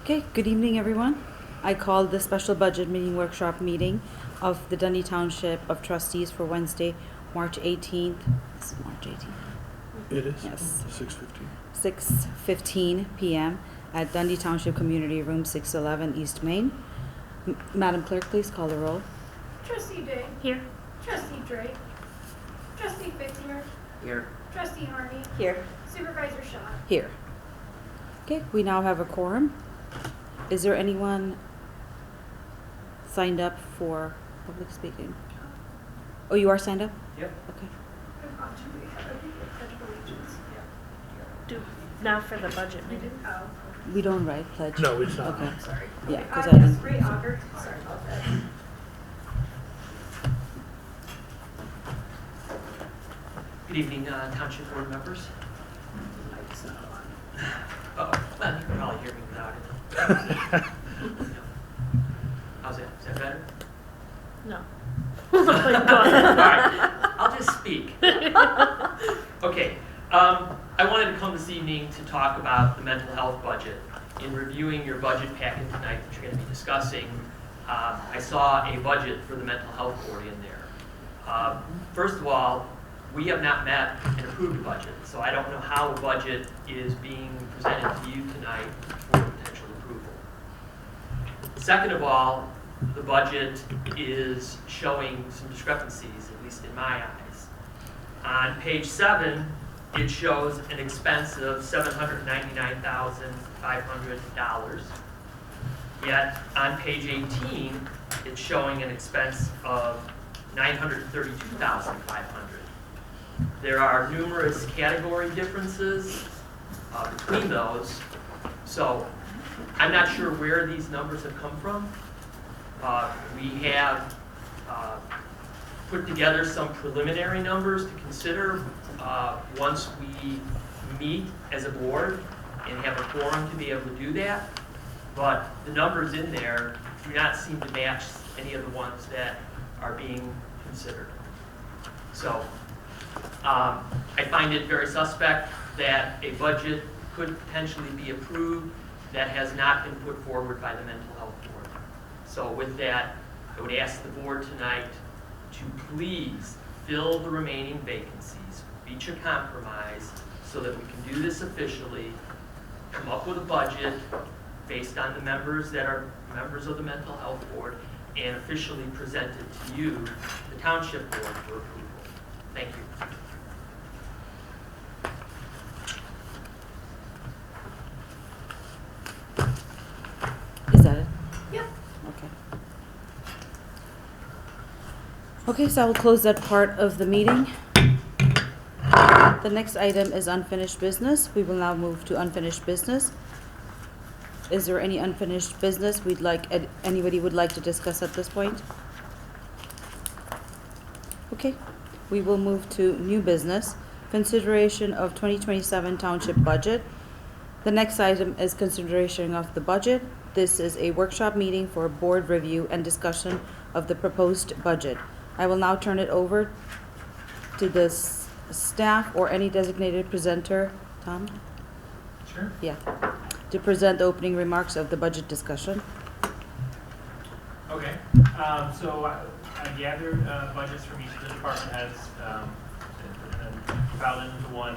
Okay, good evening, everyone. I call the special budget meeting workshop meeting of the Dundee Township of Trustees for Wednesday, March 18th. This is March 18th. It is? Yes. 6:15. 6:15 p.m. at Dundee Township Community Room 611 East Main. Madam Clerk, please call the roll. Trustee Day. Here. Trustee Drake. Trustee Bickler. Here. Trustee Harney. Here. Supervisor Shaw. Here. Okay, we now have a quorum. Is there anyone signed up for public speaking? Oh, you are signed up? Yep. Okay. Do not for the budget meeting. Oh, We don't write pledge. No, it's not. Okay. sorry. Yeah, because I Yes, didn't. Ray Auger. Sorry about that. Good evening, Township Board members. Well, you can probably hear me without it. How's that? Is that better? No. All right, I'll just speak. Okay, I wanted to come this evening to talk about the mental health budget. In reviewing your budget packet tonight that you're going to be discussing, I saw a budget for the mental health board in there. First of all, we have not met and approved a budget, so I don't know how a budget is being presented to you tonight for potential approval. Second of all, the budget is showing some discrepancies, at least in my eyes. On page 7, it shows an expense of $799,500. Yet on page 18, it's showing an expense of $932,500. There are numerous category differences between those, so I'm not sure where these numbers have come from. We have put together some preliminary numbers to consider once we meet as a board and have a forum to be able to do that. But the numbers in there do not seem to match any of the ones that are being considered. So I find it very suspect that a budget could potentially be approved that has not been put forward by the mental health board. So with that, I would ask the board tonight to please fill the remaining vacancies, reach a compromise so that we can do this officially, come up with a budget based on the members that are members of the mental health board, and officially present it to you, the township board, for approval. Thank you. Is that it? Yep. Okay. Okay, so I will close that part of the meeting. The next item is unfinished business. We will now move to unfinished business. Is there any unfinished business anybody would like to discuss at this point? Okay, we will move to new business, consideration of 2027 township budget. The next item is consideration of the budget. This is a workshop meeting for board review and discussion of the proposed budget. I will now turn it over to the staff or any designated presenter. Tom? Sure. Yeah. To present the opening remarks of the budget discussion. Okay. So I gathered budgets from each of the department heads and compiled it into one.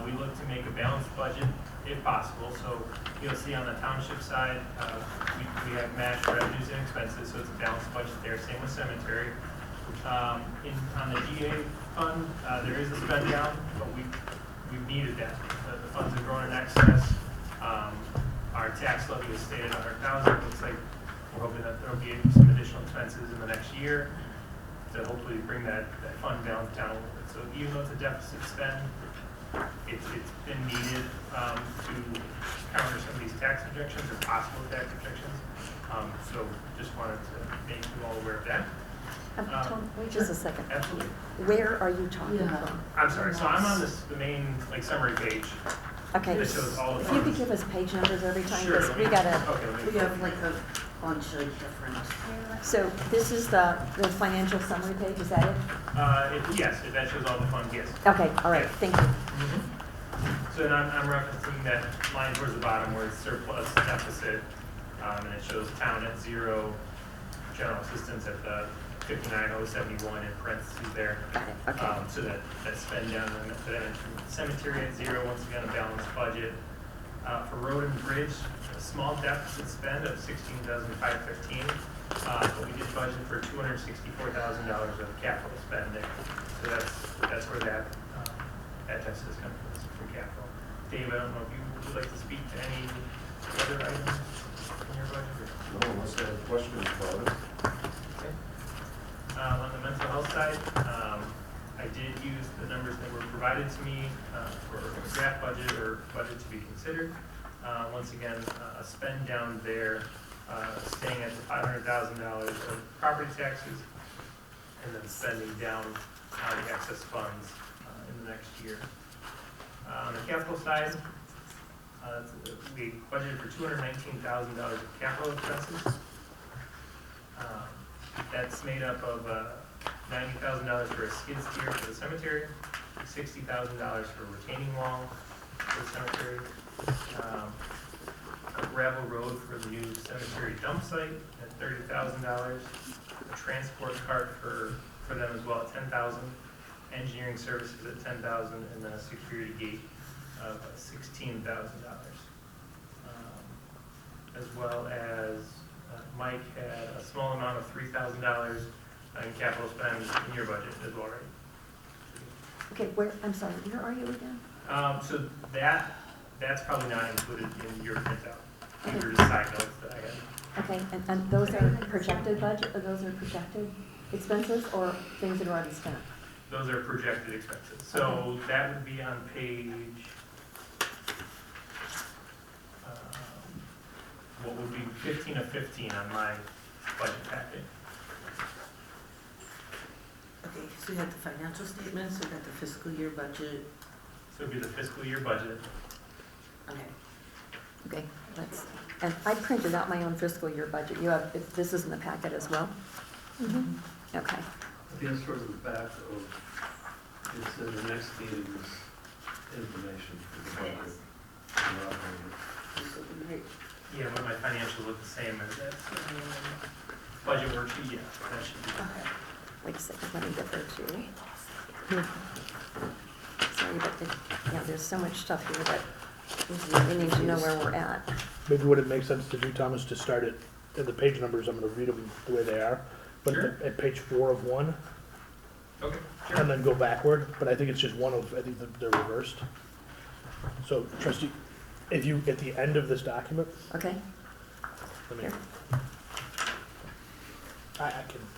We look to make a balanced budget if possible. So you'll see on the township side, we have matched revenues and expenses, so it's a balanced budget there. Same with cemetery. On the GA fund, there is a spend down, but we've needed that. The funds have grown in excess. Our tax levy is stayed at 100,000. Looks like we're hoping that there'll be some additional expenses in the next year to hopefully bring that fund down a little bit. So even though it's a deficit spend, it's been needed to counter some of these tax projections or possible tax projections. So just wanted to make you all aware of that. Tom, wait just a second. Absolutely. Where are you talking from? I'm sorry. So I'm on the main summary page. Okay. That shows all the If you could funds. give us page numbers every time, Sure. because we gotta. Okay. let me- We have like a bunch of different. So this is the financial summary page. Is that it? Yes, that shows all the funds. Yes. Okay. All right. Yeah. Thank you. Mhm. So then I'm referencing that line towards the bottom where it's surplus deficit, and it shows town at 0, general assistance at the 59,071 in parentheses there. Got it, okay. So that spend down, and that cemetery at 0, once again, a balanced budget. For road and bridge, a small deficit spend of $16,515, but we did budget for $264,000 of capital spend there. So that's where that deficit is coming from capital. Dave, I don't know if you would like to speak to any other items in your budget? No, unless I have questions about it. Okay. On the mental health side, I did use the numbers that were provided to me for a draft budget or budget to be considered. Once again, a spend down there, staying at the $500,000 of property taxes, and then spending down the excess funds in the next year. On the capital side, we budgeted for $219,000 of capital expenses. That's made up of $90,000 for a skid steer for the cemetery, $60,000 for retaining wall for the cemetery, a gravel road for the new cemetery dump site at $30,000, a transport cart for them as well at $10,000, engineering services at $10,000, and then a security gate of $16,000. As well as Mike had a small amount of $3,000 in capital spend in your budget as well, right? Okay, I'm sorry, where are you again? So that's probably not included in your printout, in your side notes that I had. Okay, and those are projected budget, or those are projected expenses, or things that are already spent? Those are projected expenses. So that would be on page, what would be 15 of 15 on my budget packet. Okay, so you have the financial statements, so you got the fiscal year budget. So it would be the fiscal year budget. Okay. Okay, and I printed out my own fiscal year budget. You have, this is in the packet as well? Mm-hmm. Okay. Yes, towards the back of, it's in the next meeting's information for the budget. This will be great. Yeah, but my financials look the same as that budget worksheet, yeah, that should be. Okay. Wait a second, let me get there too. Sorry, but yeah, there's so much stuff here that we need to know where we're at. Maybe would it make sense to do, Thomas, to start it, at the page numbers, I'm gonna read them the way they are, but Sure. at page 4 of 1, Okay, sure. and then go backward, but I think it's just one of, I think they're reversed. So trustee, if you, at the end of this document, Okay, let me, here.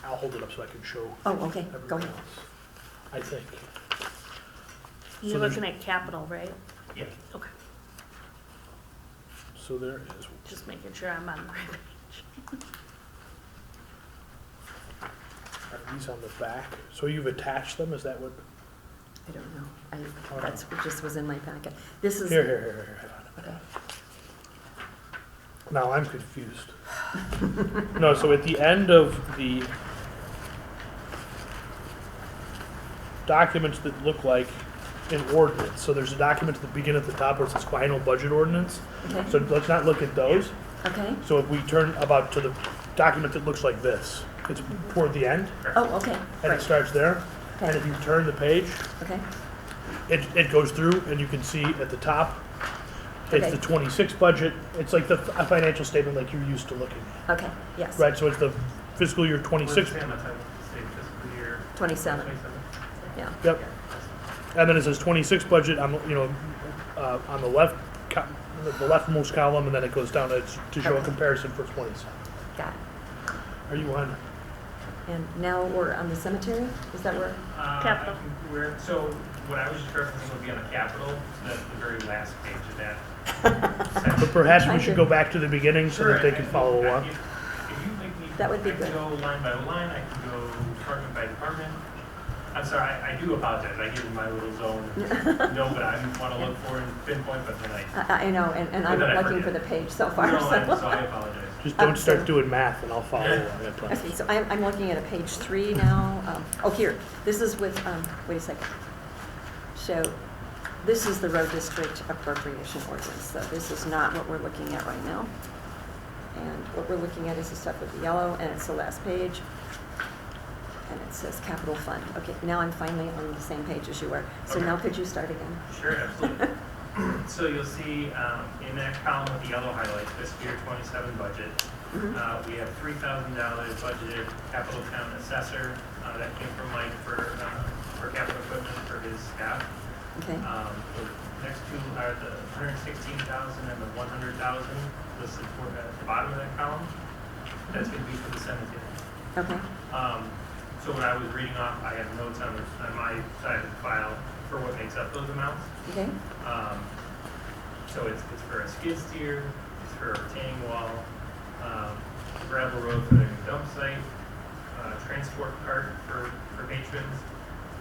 I'll hold it up so I can show Oh, okay, go everyone ahead. else. I think. You're So there's- looking at capital, right? Yeah. Okay, So there is, just making sure I'm on the right page. are these on the back? So you've attached them, is that what? I don't know. That's what just was in my packet. This is. Here, hang on. Okay. Now I'm confused. No, so at the end of the documents that look like an ordinance, so there's a document at the beginning at the top where it says final budget ordinance. Okay, So let's not look at those. okay. So if we turn about to the document that looks like this, it's toward the end, Oh, okay, and it right, starts there. And okay, if you turn the page, okay, it goes through, and you can see at the top, it's Okay. the 26 budget. It's like a financial statement like you're used to looking at. okay, yes. Right, so it's the fiscal year Where's 26, the title? Say fiscal year 27, 27. yeah. yep. And then it says 26 budget on, on the left, the leftmost column, and then it goes down to show a Okay. comparison for 27. Got it. Are you on? And now we're on the cemetery? Is that where? Capital. So what I was just referencing would be on the capital, so that's the very last page of that. But perhaps we Thank should you. go back to the beginning so that they can follow along. If you'd like me, That would be I good. can go line by line, I can go department by department. I'm sorry, I do apologize, I give you my little zone, no, but I want to look for and pinpoint, but then I know, and I'm But then I looking for forget. the page so far, no, so so. I apologize. Just don't so- start doing math and I'll follow along. I promise. Okay, so I'm looking at a page 3 now. Oh, here, this is with, wait a second. So, this is the road district appropriation ordinance, so this is not what we're looking at right now. And what we're looking at is the stuff with the yellow, and it's the last page. And it says capital fund. Okay, now I'm finally on the same page as you were. So Okay. now could you start again? Sure, absolutely. So you'll see in that column with the yellow highlights, fiscal year 27 budget, Mhm. we have $3,000 budgeted capital town assessor. That came from Mike for capital equipment for his staff. Okay, The next two are the 116,000 and the 100,000 listed at the bottom of that column. That's going to be for the cemetery. okay, So when I was reading off, I have notes on my side of the file for what makes up those amounts. okay, So it's for a skid steer, it's for a retaining wall, gravel road for the new dump site, transport cart for patrons,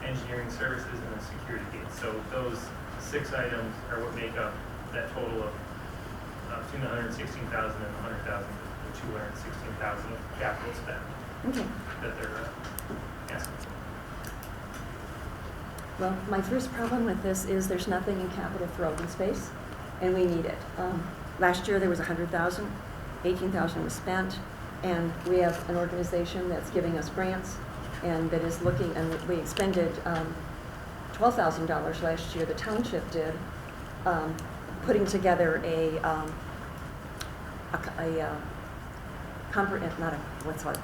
engineering services, and a security gate. So those 6 items are what make up that total of between the 116,000 and the 100,000, the 216,000 of capital spend okay. that they're asking for. Well, my first problem with this is there's nothing in capital for open space, and we need it. Last year, there was 100,000, 18,000 was spent, and we have an organization that's giving us grants and that is looking, and we expended $12,000 last year, the township did, putting together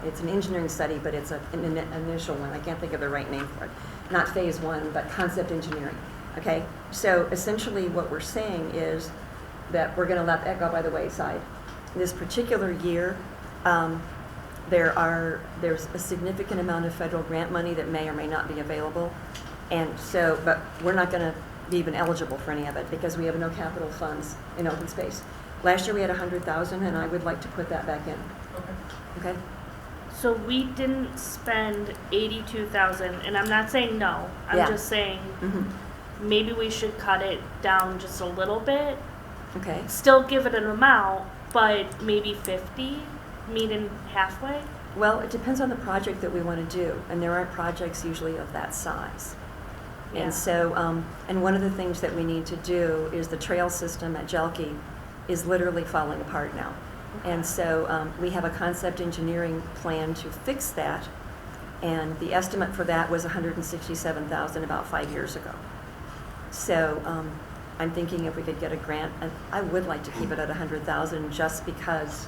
it's an engineering study, but it's an initial one. I can't think of the right name for it. Not phase 1, but concept engineering. Okay? So essentially what we're saying is that we're going to let that go by the wayside. This particular year, there's a significant amount of federal grant money that may or may not be available. And so, but we're not going to be even eligible for any of it because we have no capital funds in open space. Last year we had 100,000, and I would like to put that back in. Okay. Okay? So we didn't spend 82,000, and I'm not saying no. I'm Yeah. just saying Mhm. maybe we should cut it down just a little bit. Okay. Still give it an amount, but maybe 50, meet in halfway. Well, it depends on the project that we want to do, and there aren't projects usually of that size. Yeah. And so, and one of the things that we need to do is the trail system at Jelke is literally falling apart now. And so we have a concept engineering plan to fix that, and the estimate for that was 167,000 about 5 years ago. So I'm thinking if we could get a grant, and I would like to keep it at 100,000 just because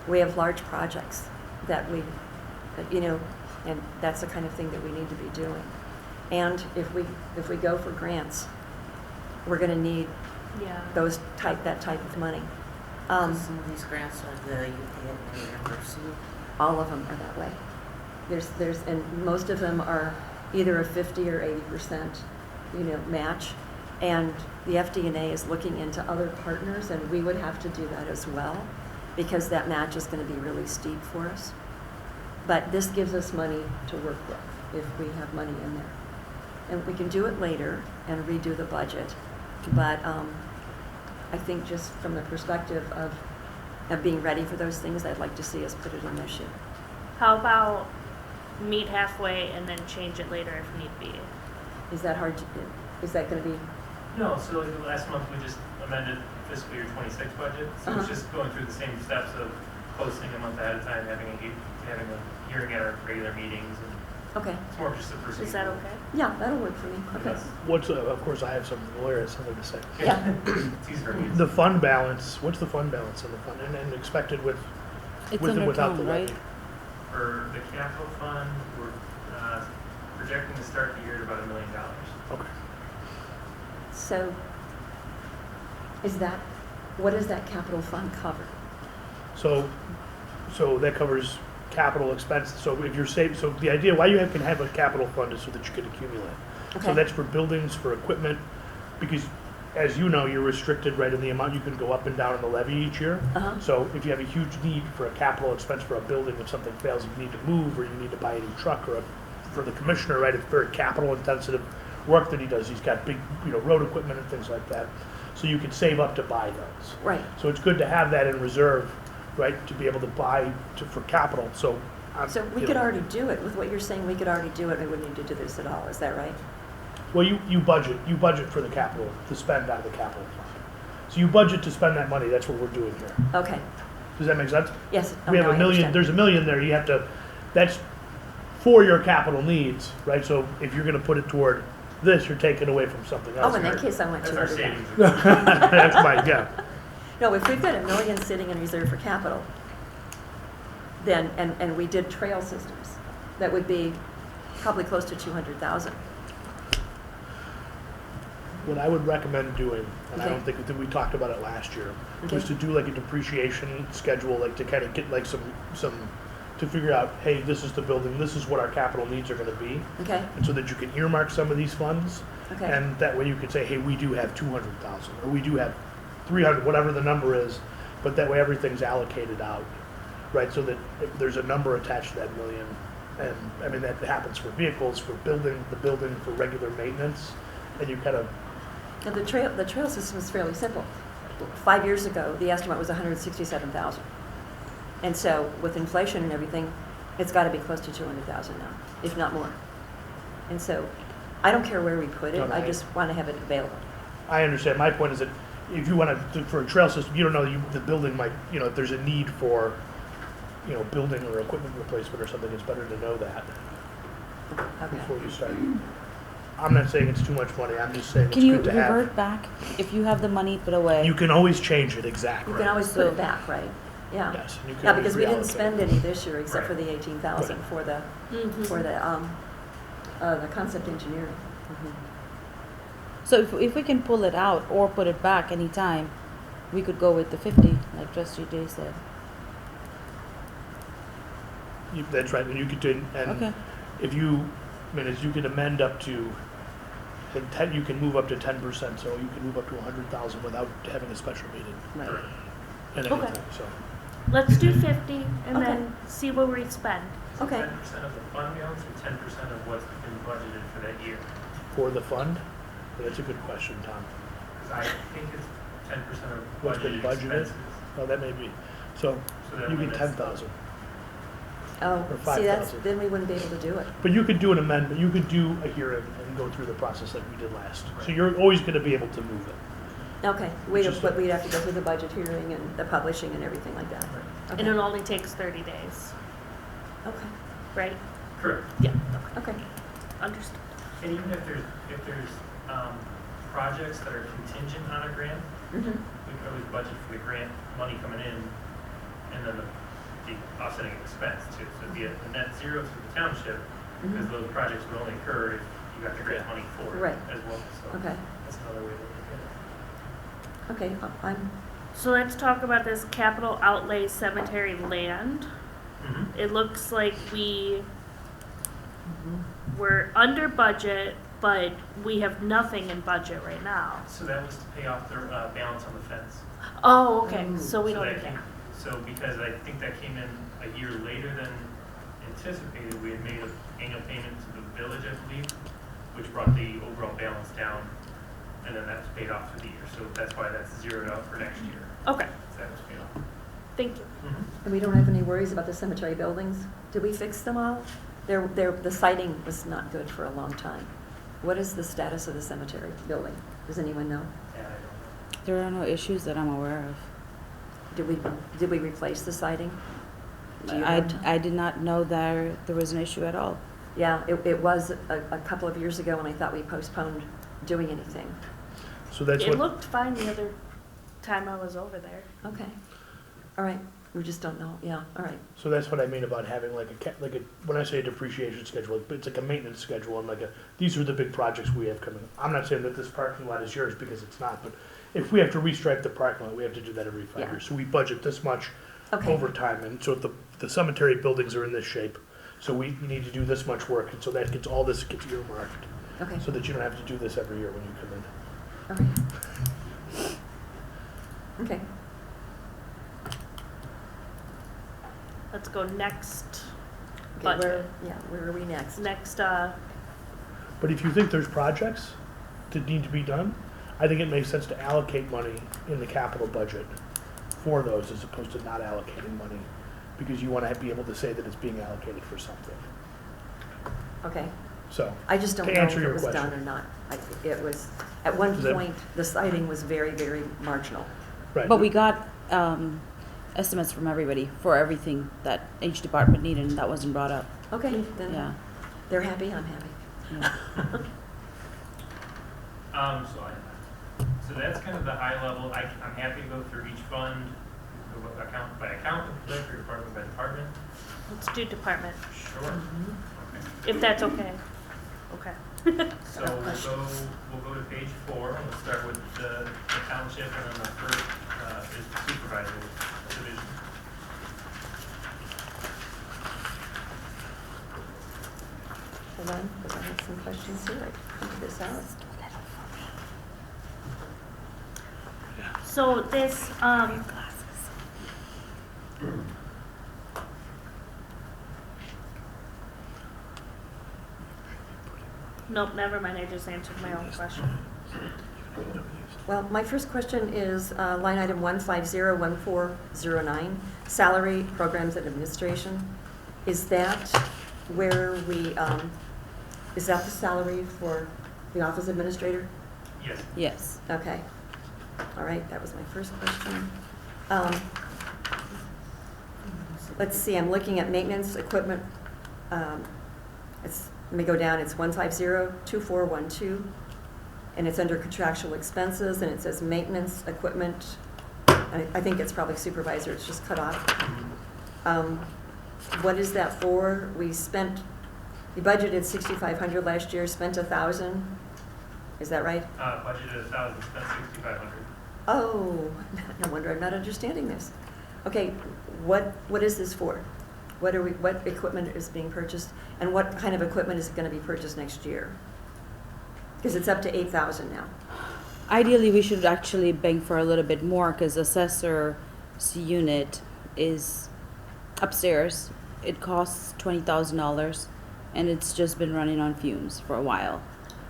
we have large projects that and that's the kind of thing that we need to be doing. And if we go for grants, we're going to need Yeah. that type of money. Some of these grants are you pay it and reimburse you. All of them are that way. And most of them are either a 50 or 80%, match. And the FD&A is looking into other partners, and we would have to do that as well, because that match is going to be really steep for us. But this gives us money to work with if we have money in there. And we can do it later and redo the budget. But I think just from the perspective of being ready for those things, I'd like to see us put it in this year. How about meet halfway and then change it later if need be? Is that hard? Is that going to be? No, so like last month we just amended fiscal year 26 budget. So it's just going through the same steps of posting a month ahead of time, having a hearing at our regular meetings, and Okay. it's more of just a procedure. Is that okay? Yeah, that'll work for me. Okay. What's, of course, I have some lawyers, something to say. Yeah. It's easier for me. The fund balance, what's the fund balance in the fund, and expected with It's and under without the town, levy? right? For the capital fund, we're projecting to start the year at about $1 million. Okay. So what does that capital fund cover? So that covers capital expenses. So if you're saving, so the idea why you can have a capital fund is so that you can accumulate. Okay. So that's for buildings, for equipment, because as you know, you're restricted right in the amount you can go up and down in the levy each year. Uh-huh. So if you have a huge need for a capital expense for a building, if something fails, you need to move, or you need to buy a new truck, or for the commissioner, right, it's very capital intensive work that he does. He's got big, road equipment and things like that. So you can save up to buy those. Right. So it's good to have that in reserve, right, to be able to buy for capital. So So we could already do it. With what you're saying, we could already do it. We wouldn't need to do this at all. Is that right? Well, you budget for the capital, to spend out of the capital fund. So you budget to spend that money, that's what we're doing here. Okay, Does that make sense? yes. Oh, We have now a I million, understand. there's $1 million there, you have to, that's for your capital needs, right? So if you're gonna put it toward this, you're taking away from something else. Oh, in that case, I went That's to our the savings. That's my, yeah. No, if we've got $1 million sitting in reserve for capital, then, and we did trail systems, that would be probably close to 200,000. What I would recommend doing, and I Okay. don't think that we talked about it last year, was Okay. to do like a depreciation schedule, like to kind of get like some, to figure out, hey, this is the building, this is what our capital needs are gonna be. Okay, And so that you can earmark some of these funds, okay, and that way you could say, hey, we do have 200,000, or we do have 300, whatever the number is, but that way everything's allocated out, right? So that if there's a number attached to that million, and, I mean, that happens for vehicles, for building, for regular maintenance, and you kind of, now the trail system is fairly simple. 5 years ago, the estimate was 167,000. And so with inflation and everything, it's got to be close to 200,000 now, if not more. And so I don't care where we put it, I Okay. just want to have it available. I understand, my point is that if you want to, for a trail system, you don't know, the building might, you know, if there's a need for, you know, building or equipment replacement or something, it's better to know that Okay. before you start. I'm not saying it's too much money, I'm just saying it's Can you good to have. revert back? If you have the money put away? You can always change it, exactly. You can always put it back, right? Yeah. Yes, and you can Yeah, always because we didn't reallocate. spend any this year except for Right. the 18,000 for the, for the concept engineering. Mhm. So if we can pull it out or put it back anytime, we could go with the 50, like Trustee Jay said. That's right, and you could do, Okay. and if you, I mean, as you can amend up to, and 10, you can move up to 10%, so you can move up to 100,000 without having a special meeting Right. and Okay. everything, so. Let's do 50 and Okay. then see what we spend. Okay. 10% of the fund balance or 10% of what's been budgeted for that year? For the fund? That's a good question, Tom. Because I think it's 10% of What's been budgeted budgeted? expenses. Oh, that may be, so So that you get limits 10,000. Oh, Or see, that's, 5,000. then we wouldn't be able to do it. But you could do an amendment, you could do a hearing and go through the process like we did last. So Right. you're always gonna be able to move it. Okay, Just- but we'd have to go through the budget hearing and the publishing and everything like that. And Okay. it only takes 30 days, Okay, right? Correct. Yeah, okay. understood. And even if there's projects that are contingent on a grant, Mhm. we could always budget for the grant money coming in and then the offsetting expense too. So it'd be a net zero to the township because Mhm. those projects would only occur if you got the grant money for it Right. as well. So Okay, that's another way to look at it. okay, I'm, So let's talk about this capital outlay cemetery land. It looks like we were under budget, but we have nothing in budget right now. So that was to pay off the balance on the fence. Oh, okay, Mm. so we So don't that need that. came- So because I think that came in a year later than anticipated, we had made an annual payment to the village, I believe, which brought the overall balance down, and then that's paid off through the year. So that's why that's zeroed out for next year. Okay, So that was paid off. thank you. and we don't have any worries about the cemetery buildings? Did we fix them all? The siding was not good for a long time. What is the status of the cemetery building? Does anyone know? And I don't know. There are no issues that I'm aware of. Did we replace the siding? Do you know, Tom? I did not know there was an issue at all. Yeah, it was a couple of years ago, and I thought we postponed doing anything. So that's It what, looked fine the other time I was over there. Okay, all right, we just don't know, yeah, all right. so that's what I mean about having like when I say a depreciation schedule, it's like a maintenance schedule and these are the big projects we have coming. I'm not saying that this parking lot is yours because it's not, but if we have to restripe the parking lot, we have to do that every 5 Yeah. years. So we budget this much Okay. over time, and so if the cemetery buildings are in this shape, so we need to do this much work, and so that gets, all this gets earmarked, Okay, so that you don't have to do this every year when you come in. all right. Okay, Let's go next, okay, Budget. where are we next? next, But if you think there's projects that need to be done, I think it makes sense to allocate money in the capital budget for those as opposed to not allocating money, because you want to be able to say that it's being allocated for something. Okay, So, I just don't To know if answer it your was done question. or not. It was, at one Is that- point, the siding was very, very marginal. right. But we got, estimates from everybody for everything that each department needed, and that wasn't brought up. Okay, Yeah, then they're happy, I'm happy. yeah. So that's kind of the high level. I'm happy to go through each fund, go account by account, department by department. Let's do department, Sure. Okay. if that's okay. Okay. So we'll go to page 4, and we'll start with the township, and then the first is the supervisor division. Hold on, because I have some questions here. I figured this out. So this, nope, never mind, I just answered my own question. Well, my first question is line item 1501409, salary, programs and administration. Is that where we, is that the salary for the office administrator? Yes. Yes. Okay. All right, that was my first question. Let's see, I'm looking at maintenance equipment. Let me go down, it's 1502412, and it's under contractual expenses, and it says maintenance equipment. I think it's probably supervisor, it's just cut off. What is that for? We budgeted 6,500 last year, spent 1,000. Is that right? Budgeted 1,000, spent 6,500. Oh, no wonder I'm not understanding this. Okay, what is this for? What equipment is being purchased, and what kind of equipment is going to be purchased next year? Because it's up to 8,000 now. Ideally, we should actually bang for a little bit more, because assessor's unit is upstairs. It costs $20,000, and it's just been running on fumes for a while.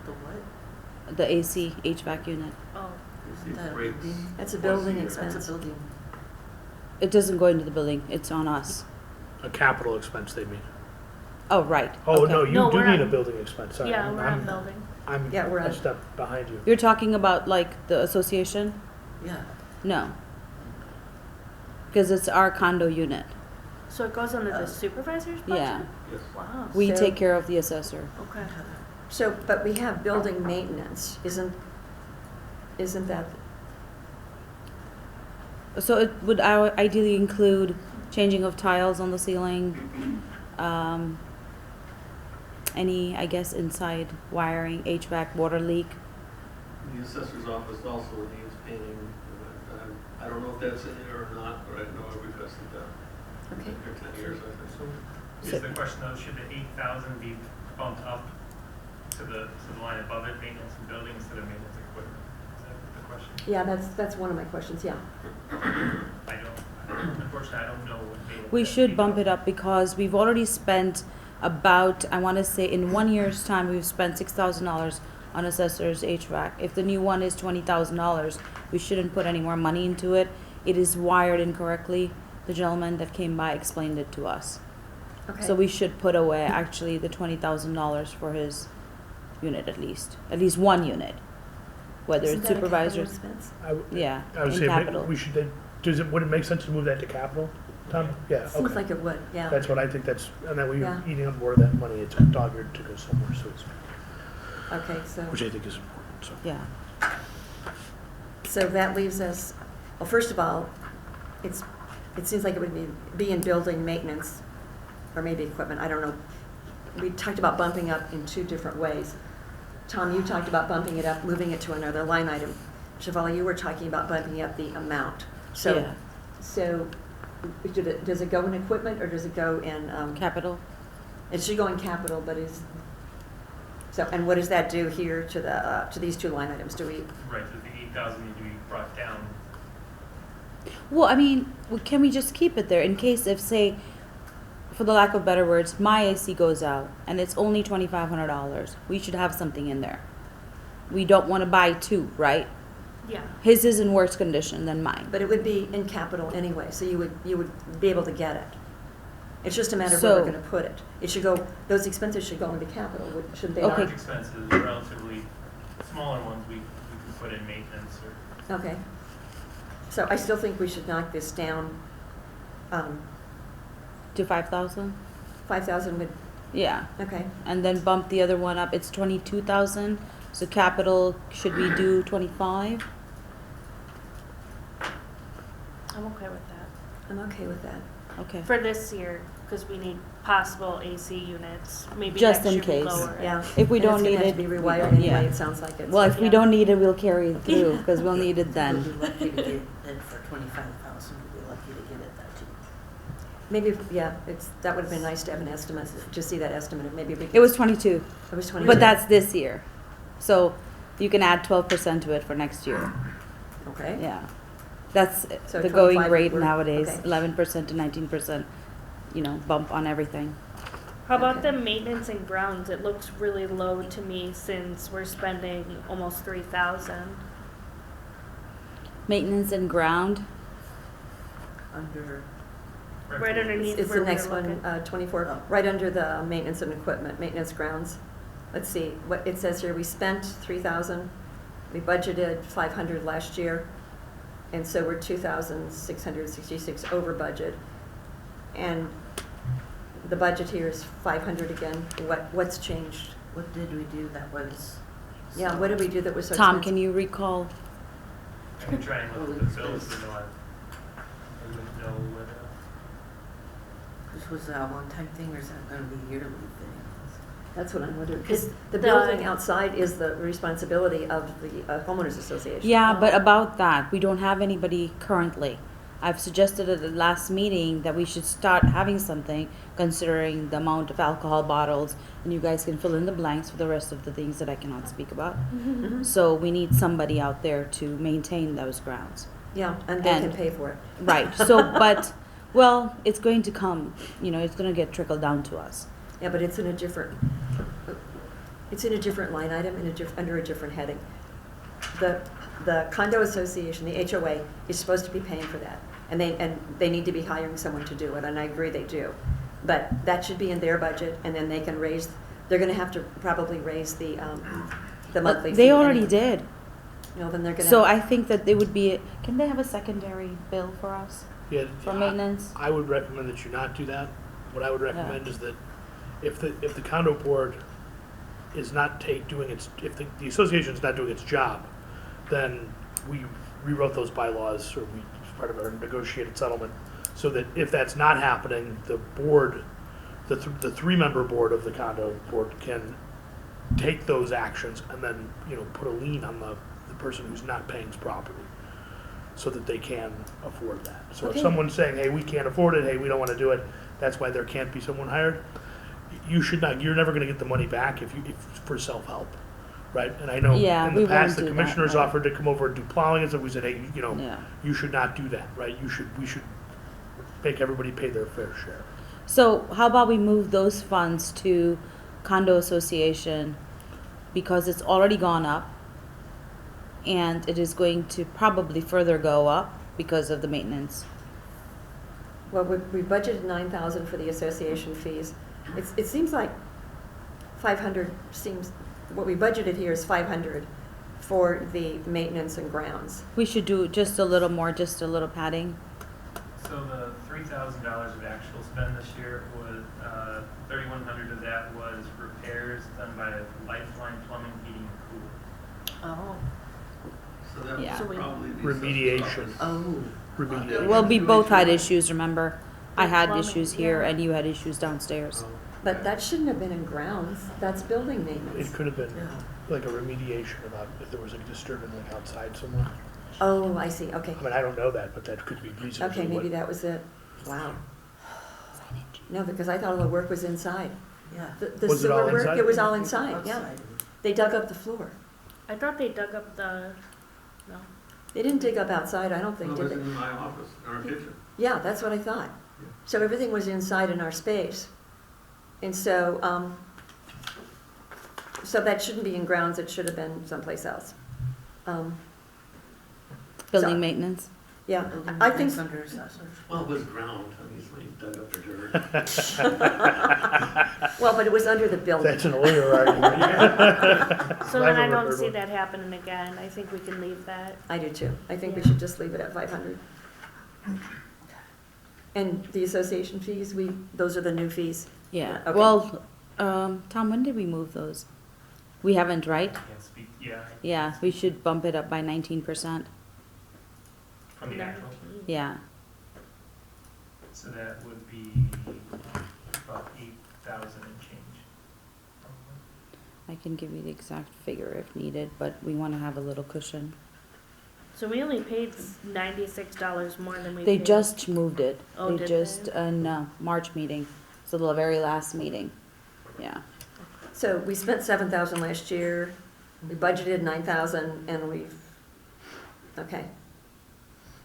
The what? The AC HVAC unit. Oh, Isn't that a Rates. building? That's a building Once a year. That's expense. a building. It doesn't go into the building. It's on us. A capital expense, they mean. Oh, right. Oh, Okay. no, you No, do we're need a on- building expense, sorry. yeah, we're on building. I'm Yeah, we're a on- step behind you. You're talking about like the association? Yeah. No. Because it's our condo unit. So it goes under the supervisor's budget? Yeah. Yes. Wow, We So- take care of the assessor. okay. So, but we have building maintenance, isn't that, So it would ideally include changing of tiles on the ceiling, any, I guess, inside wiring, HVAC, water leak. The assessor's office also needs painting. I don't know if that's in there or not, but I know I requested that. okay. For 10 years, I think. So is the question though, should the 8,000 be bumped up to the line above it, maintenance and building instead of maintenance and equipment? Is that the question? Yeah, that's one of my questions, yeah. Unfortunately, I don't know what they. We should bump it up because we've already spent about, I want to say in 1 year's time, we've spent $6,000 on assessor's HVAC. If the new one is $20,000, we shouldn't put any more money into it. It is wired incorrectly. The gentleman that came by explained it to us. Okay. So we should put away actually the $20,000 for his unit at least one unit. Whether Isn't it's that a capital supervisors, expense? yeah, I would in say capital. we should, would it make sense to move that to capital, Tom? Yeah, Seems okay. like it would, yeah. That's what I think and then we're Yeah. eating up more of that money, it's a dog eared to go somewhere, so it's, Okay, so. which I think is important, so. Yeah, So that leaves us, well, first of all, it seems like it would be in building maintenance, or maybe equipment, I don't know. We talked about bumping up in 2 different ways. Tom, you talked about bumping it up, moving it to another line item. Shafali, you were talking about bumping up the amount. yeah, So does it go in equipment, or does it go in, capital. it should go in capital, but and what does that do here to these 2 line items? Do we, Right, so the 8,000 need to be brought down. Well, I mean, can we just keep it there in case if, say, for the lack of better words, my AC goes out and it's only $2,500, we should have something in there. We don't want to buy 2, right? Yeah. His is in worse condition than mine. but it would be in capital anyway, so you would be able to get it. It's just a matter of where we're So- gonna put it. It should go, those expenses should go into capital, shouldn't they? Okay. Large expenses, relatively smaller ones, we can put in maintenance or. Okay. So I still think we should knock this down. To 5,000? 5,000 would, Yeah, okay. and then bump the other one up, it's 22,000, so capital, should we do 25? I'm okay with that. I'm okay with that. Okay, For this year, because we need possible AC units, maybe Just next in year we case. lower it. Yeah. if we And don't need It's it. gonna have to be we rewired don't- anyway, yeah. it sounds like it's. Well, if we Yeah. don't need it, we'll carry it through, because we'll need it We'll then. be lucky to get it for 25,000, we'll be lucky to get it that cheap. Maybe, yeah, that would have been nice to have an estimate, to see that estimate, maybe we could. It was 22, It was 20. but that's this year. So you can add 12% to it for next year, Okay. yeah. That's So the going 25 rate would work, nowadays, okay. 11% to 19%, bump on everything. How about Okay. the maintenance and grounds? It looks really low to me since we're spending almost 3,000. Maintenance and ground, Under, Right underneath It's where the we next were one, looking. 24, right under the maintenance and equipment, maintenance grounds. Let's see, what it says here, we spent 3,000, we budgeted 500 last year, and so we're 2,666 over budget. And the budget here is 500 again. What's changed? what did we do that was? Yeah, what did we do that was so Tom, expensive? can you recall? I can try and look at the bills, but no, I wouldn't know what, This was a one-time thing, or is that gonna be yearly thing? That's what I'm wondering, because Is the building outside is the responsibility of the homeowners association. Yeah, but about that, we don't have anybody currently. I've suggested at the last meeting that we should start having something, considering the amount of alcohol bottles, and you guys can fill in the blanks for the rest of the things that I cannot speak about. Mhm. So we need somebody out there to maintain those grounds. Yeah, and they can And- pay for it. Right, so, but, well, it's going to come, it's gonna get trickled down to us. Yeah, but it's in a different line item, under a different heading. The condo association, the HOA, is supposed to be paying for that. And they need to be hiring someone to do it, and I agree they do. But that should be in their budget, and then they can they're gonna have to probably raise the monthly fee. They already anyway. did. Then they're gonna. So I think that they would be, can they have a secondary bill for us, Yeah, for maintenance? I would recommend that you not do that. What I would recommend is that if the condo board is not doing its, if the association is not doing its job, then we rewrote those bylaws, or we, as part of our negotiated settlement, so that if that's not happening, the board, the three-member board of the condo board can take those actions and then, put a lien on the person who's not paying properly, so that they can afford that. So if Okay. someone's saying, hey, we can't afford it, hey, we don't want to do it, that's why there can't be someone hired, you're never going to get the money back if for self-help, right? And I know Yeah, in we the past, won't the do that, commissioners right. offered to come over and do plowing and stuff, we said, hey, Yeah. you should not do that, right? We should make everybody pay their fair share. So how about we move those funds to condo association, because it's already gone up, and it is going to probably further go up because of the maintenance. Well, we budgeted 9,000 for the association fees. It seems like 500 seems, what we budgeted here is 500 for the maintenance and grounds. We should do just a little more, just a little padding. so the $3,000 of actual spend this year was, 3,100 of that was repairs done by Lifeline Plumbing, Heating, and Cooling. Oh. So that Yeah. was probably the Remediation. assessor's office. Oh. Remediation. Well, we both had issues, remember? I With had plumbing, issues here yeah. and you had issues downstairs. Oh, But okay. that shouldn't have been in grounds, that's building It maintenance. could have been Yeah. like a remediation about if there was a disturbance like outside somewhere. Oh, I see, okay. I mean, I don't know that, but that could be reasonably Okay, maybe what- that was it. Wow. No, because I thought all the work was inside. Yeah. The Was it all sewer work, inside? it was all inside, yeah. Outside. They dug up the floor. I thought they dug up no. They didn't dig up outside, I don't It think, was did they? in my office, in our kitchen. Yeah, that's what I thought. So everything was inside in our space. And so, so that shouldn't be in grounds, it should have been someplace else. Building So- maintenance. Yeah, Building I think, that's under assessors. Well, it was ground, I mean, somebody dug up the dirt. well, but it was under the building. That's an lawyer argument. So then I I've don't heard see one. that happening again. I think we can leave that. I do too. I think we Yeah. should just leave it at 500. And the association fees, those are the new fees? Yeah, Okay. well, Tom, when did we move those? We haven't, right? Can't speak, yeah, Yeah, we should bump it up by 19%. from the actual, Yeah, so that would be about 8,000 and change. probably. I can give you the exact figure if needed, but we want to have a little cushion. So we only paid $96 more than we They paid. just moved it. Oh, They did just, they? no, March meeting, so the very last meeting. Yeah, So we spent 7,000 last year, we budgeted 9,000, and we've, okay.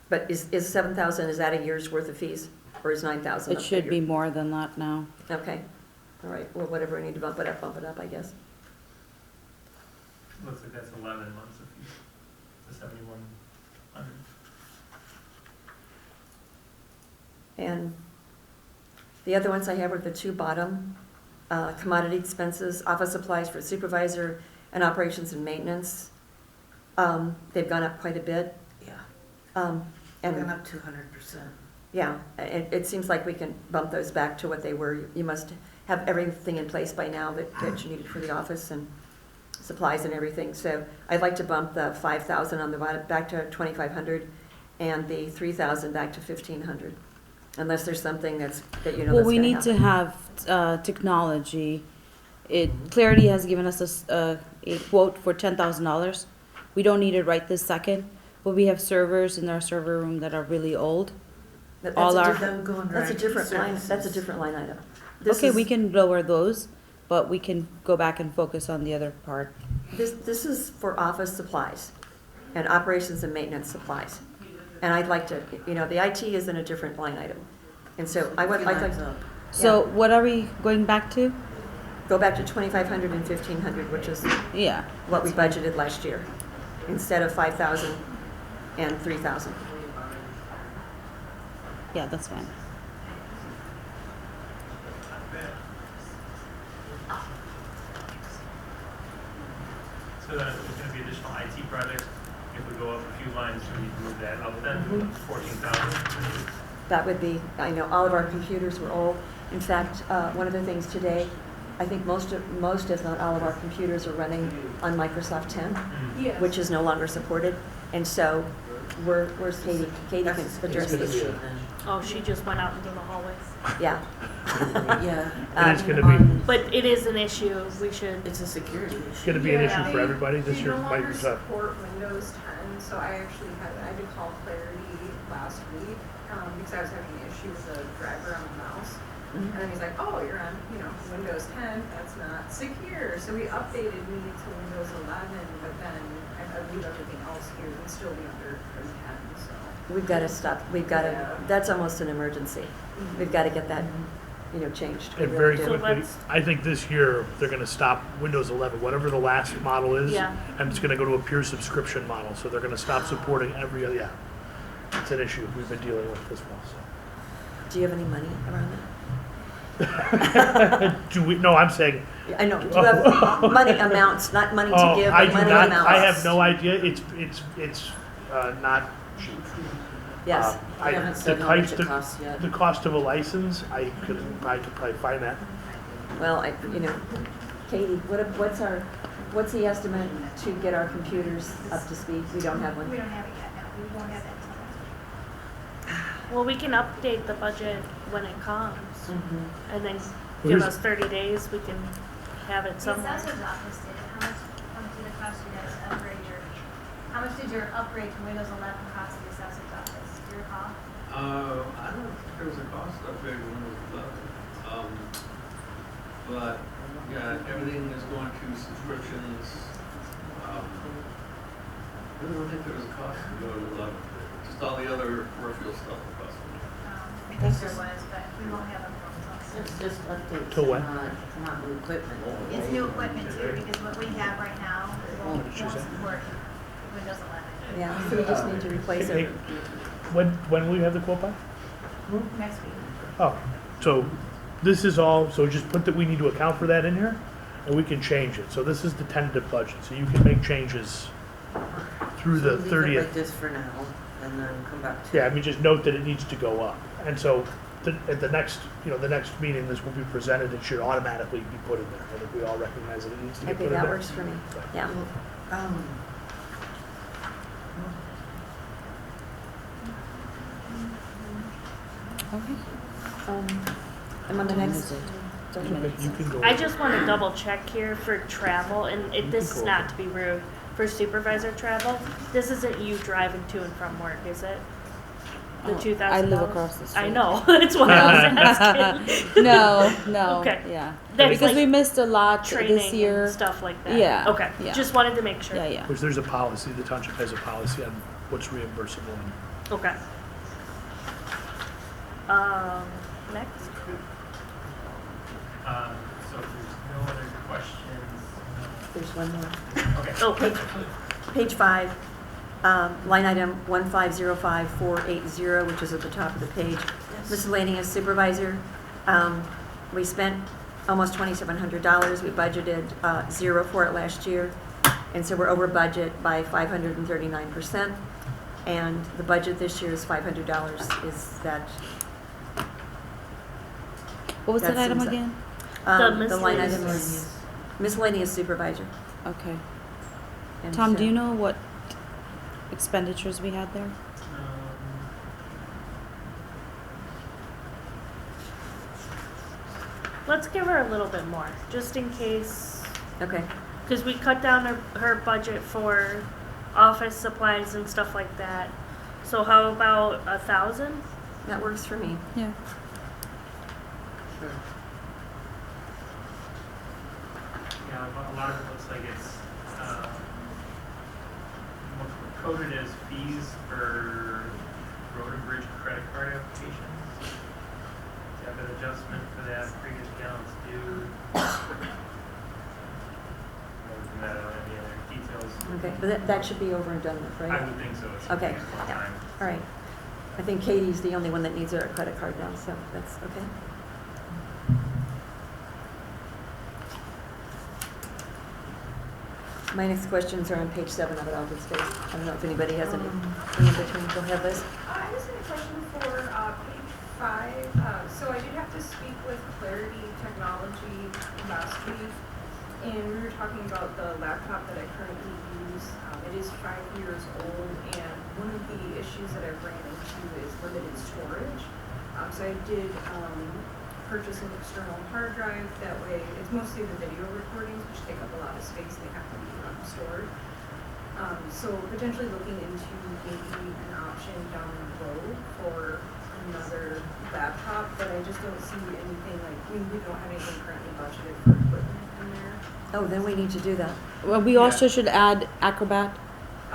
But is 7,000, is that a year's worth of fees, or is 9,000 it a should be figure? more than that now. Okay, all right, well, whatever, we need to bump it up, I guess. Looks like that's 11 months of fees, the 7,100. And the other ones I have are the two bottom, commodity expenses, office supplies for supervisor, and operations and maintenance. They've gone up quite a bit. Yeah, And, gone up 200%. yeah, it seems like we can bump those back to what they were. You must have everything in place by now that you needed for the office and supplies and everything. So I'd like to bump the 5,000 on the bottom back to 2,500 and the 3,000 back to 1,500. Unless there's something that you know Well, that's we gonna need to happen. have technology. Clarity has given us a quote for $10,000. We don't need it right this second, but we have servers in our server room that are really old. That's all a our- different- Them going That's a right different line, services. that's a different line item. This Okay, is- we can lower those, but we can go back and focus on the other part. This is for office supplies and operations and maintenance supplies. And I'd like to, you know, the IT is in a different line item. And so I would Few like lines to up. So what are we going back to? go back to 2,500 and 1,500, which is Yeah, what we budgeted last year, instead of 5,000 and 3,000. yeah, that's fine. So then if there's gonna be additional IT projects, if we go up a few lines, we need to move that up then, Mhm. 14,000. That would be, I know all of our computers were old. In fact, one of the things today, I think most if not all of our computers are running on Microsoft 10, Yes. which is no longer supported. And so where's Katie? Katie can That's address the this. issue Oh, she just went out into the hallway. Yeah. then. Yeah. And it's gonna be, But it is an issue. We should. It's a security issue. it's gonna be an issue Yeah. for everybody this They year, no longer Microsoft. support Windows 10, so I actually had to call Clarity last week, because I was having an issue with the driver on the mouse. And then he's like, oh, you're on, Windows 10, that's not secure. So he updated me to Windows 11, but then I believe everything else here would still be under 10, so. We've got to stop, Yeah. that's almost an emergency. We've got to get that, changed. We And really very do. So quickly, let's- I think this year, they're gonna stop Windows 11, whatever the last model is. Yeah. And it's gonna go to a pure subscription model, so they're gonna stop supporting every other, yeah. It's an issue we've been dealing with as well, so. Do you have any money around that? Do we, no, I'm saying, Yeah, I know, do you have money amounts, not money to oh, give, I but do money not, amounts? I have no idea, it's not cheap. Yes. We haven't the said how much types it to- costs yet. The cost of a license, I could probably find that. Well, Katie, what's the estimate to get our computers up to speed? We don't have We one. don't have it yet, no, we won't have that until next week. Well, we can update the budget when it comes, Mhm. and then Here's- give us 30 days. We can have it The somewhere. assessor's office did it, how much did it cost you guys to upgrade how much did your upgrade to Windows 11 cost the assessor's office, do you recall? I don't think there was a cost upgrade when it was 11. But, yeah, everything is going to subscriptions. I don't think there was a cost to go to 11. Just all the other peripheral stuff that cost money. I think there was, but we won't have it until It's just updates, To what? not new equipment. It's new equipment too, because what we have right now won't did she say? support Windows 11. Yeah, so we just need to replace Hey, it. when will you have the quote by? Next week. Oh, so this is all, so just put that we need to account for that in here, and we can change it. So this is the tentative budget, so you can make changes through the So leave it 30th. like this for now, and then come back to. Yeah, I mean, just note that it needs to go up. And so at the next, the next meeting, this will be presented, it should automatically be put in there. I think we all recognize that it needs to get Okay, put in there. that works for me. Yeah. Um, Okay. I'm on the next. It's okay, you can go. I just want to double check here for travel, and this is go not over. to be rude, for supervisor travel, this isn't you driving to and from work, is it? The Oh, $2,000? I live across the street. I know, that's what I was asking. No, Okay. yeah. That's Because like we missed a lot Training this year. and stuff like that. Yeah, Okay, yeah. just wanted to make sure. Yeah, yeah. Which there's a policy, the township has a policy on what's reimbursable. Okay. Next. So if there's no other questions, There's one more. okay. Oh, Page 5, line item 1505480, which is at the top of the page. Miscellaneous supervisor, we spent almost $2,700. We budgeted 0 for it last year, and so we're over budget by 539%. And the budget this year is $500. Is that? What was that item seems- again? The line item miscellaneous. is miscellaneous supervisor. Okay. And Tom, so- do you know what expenditures we had there? Let's give her a little bit more, just in case, Okay. because we cut down her budget for office supplies and stuff like that. So how about 1,000? That works for me. Yeah. Sure. Yeah, a lot of it looks like it's, coded as fees for road and bridge credit card applications. Debit adjustment for that, previous balance due. Other than that, I don't have any other details. Okay, but that should be over and done with, I right? would think so. It's Okay, one yeah. time. All right. I think Katie's the only one that needs a credit card now, so that's okay. My next questions are on page 7 of it, open space. I don't know if anybody has any in between. Go ahead, Liz. I just had a question for page 5. So I did have to speak with Clarity Technology last week, and we were talking about the laptop that I currently use. It is 5 years old, and one of the issues that I've ran into is limited storage. So I did purchase an external hard drive. That way, it's mostly the video recordings, which take up a lot of space. They have to be stored. So potentially looking into maybe an option down the road for another laptop, but I just don't see anything like, we don't have anything currently budgeted for equipment in there. Oh, then we need to do that. Well, we also should add Acrobat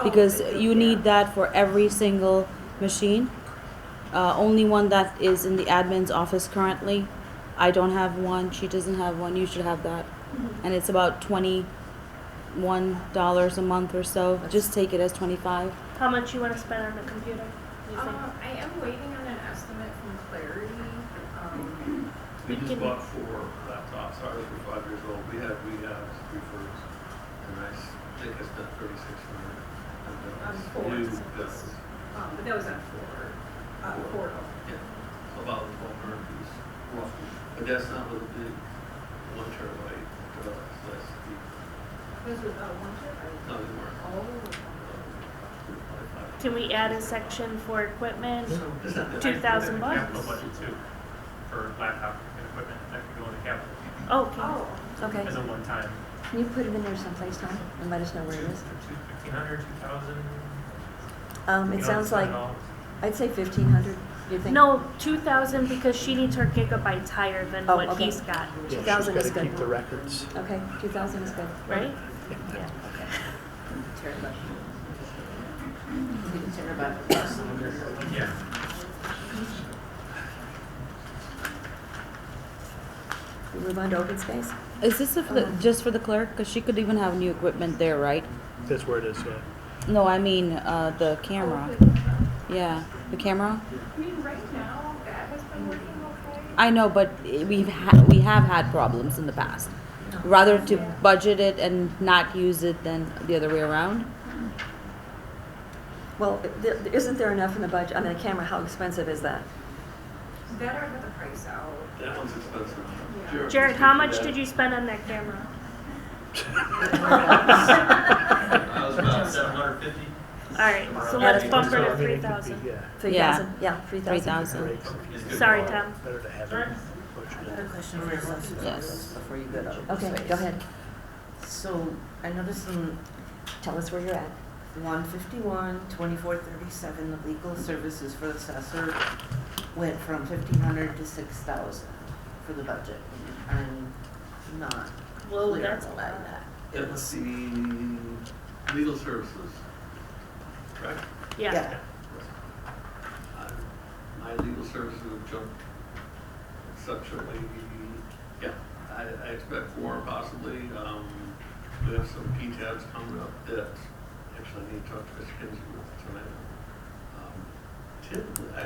because okay, you need that for every single machine. Only one that is in the admin's office currently. I don't have one. She doesn't have one. You should have that. And it's about $21 a month or so. Just take it as 25. How much you want to spend on the computer? You think? I am waiting on an estimate from Clarity. We We just can- bought 4 laptops, ours were 5 years old, we have 3 first, and I think I spent $3,600. On 4. New But desks. that was on 4. 4. Yeah, so about 1,200 piece, roughly, but that's not with a big 1 terabyte, that's the, Those were 1 terabyte? no, they weren't. Oh. Can we add a section for equipment? It's not that- 2,000 bucks? Capital budget too, for laptop and equipment, that could go into capital Oh, okay. Oh. Okay. as a one-time. Can you put it in there someplace, Tom, and let us know where it is? 1,500, 2,000. It sounds like, I'd say 1,500. Do you think? No, 2,000 because she needs her gigabytes higher than Oh, what okay. he's got, Yeah, she's 2,000 is gotta good. keep the records. Okay, 2,000 is good. right? Yeah. Yeah. We move on to open space? Is this just for the clerk? Because she could even have new equipment there, right? That's where it is, yeah. No, I mean the camera. Yeah. The camera? I mean, right now, that has been working okay. I know, but we have had problems in the past. Rather to budget it and not use it than the other way around. Well, isn't there enough in the budget? I mean, the camera, how expensive is that? That or got the price out. That one's expensive. Yeah. Jared, how much did you spend on that camera? I was about 750. All right, so Yeah, let's that's bump her So, I to mean, it could be, 3,000. Yeah. 3,000? Yeah, 3,000. 3,000. Sorry, Tom. Better to have it. I had a question for assessors Yes. before you go to open Okay, space. go ahead. So I noticed in Tell us where you're at. 151-2437, the legal services for the assessor went from 1,500 to 6,000 for the budget. I'm not Whoa, clear that's on a why lot. that It's is. the legal services, correct? Yeah. My legal services have jumped exceptionally, yeah, I expect more possibly. We have some P-tabs coming up that actually I need to talk to Mr. Kinsey with tonight. Typically, I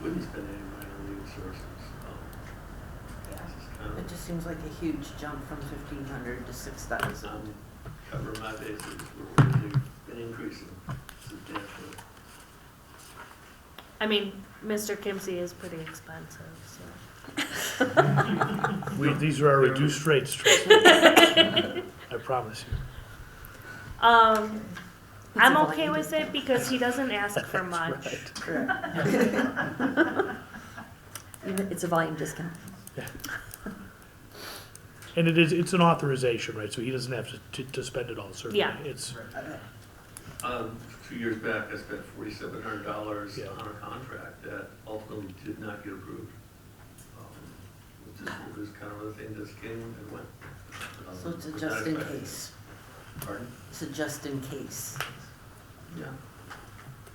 wouldn't spend any money on legal services. It's just kind It of, just seems like a huge jump from 1,500 to 6,000. I'm covering my bases, where they've been increasing substantially. I mean, Mr. Kimsey is pretty expensive, so. These are our reduced rates, trust me. I promise you. I'm It's a okay volume with it because he doesn't ask for much. Right. Correct. It's a volume discount. And it's an authorization, right? So he doesn't have to spend it all, certainly. Yeah. It's, 2 years back, I spent $4,700 Yeah. on a contract that ultimately did not get approved. It was kind of a thing that came and went. So it's a Was just not in expected. case. Pardon? It's a just in case. Yeah.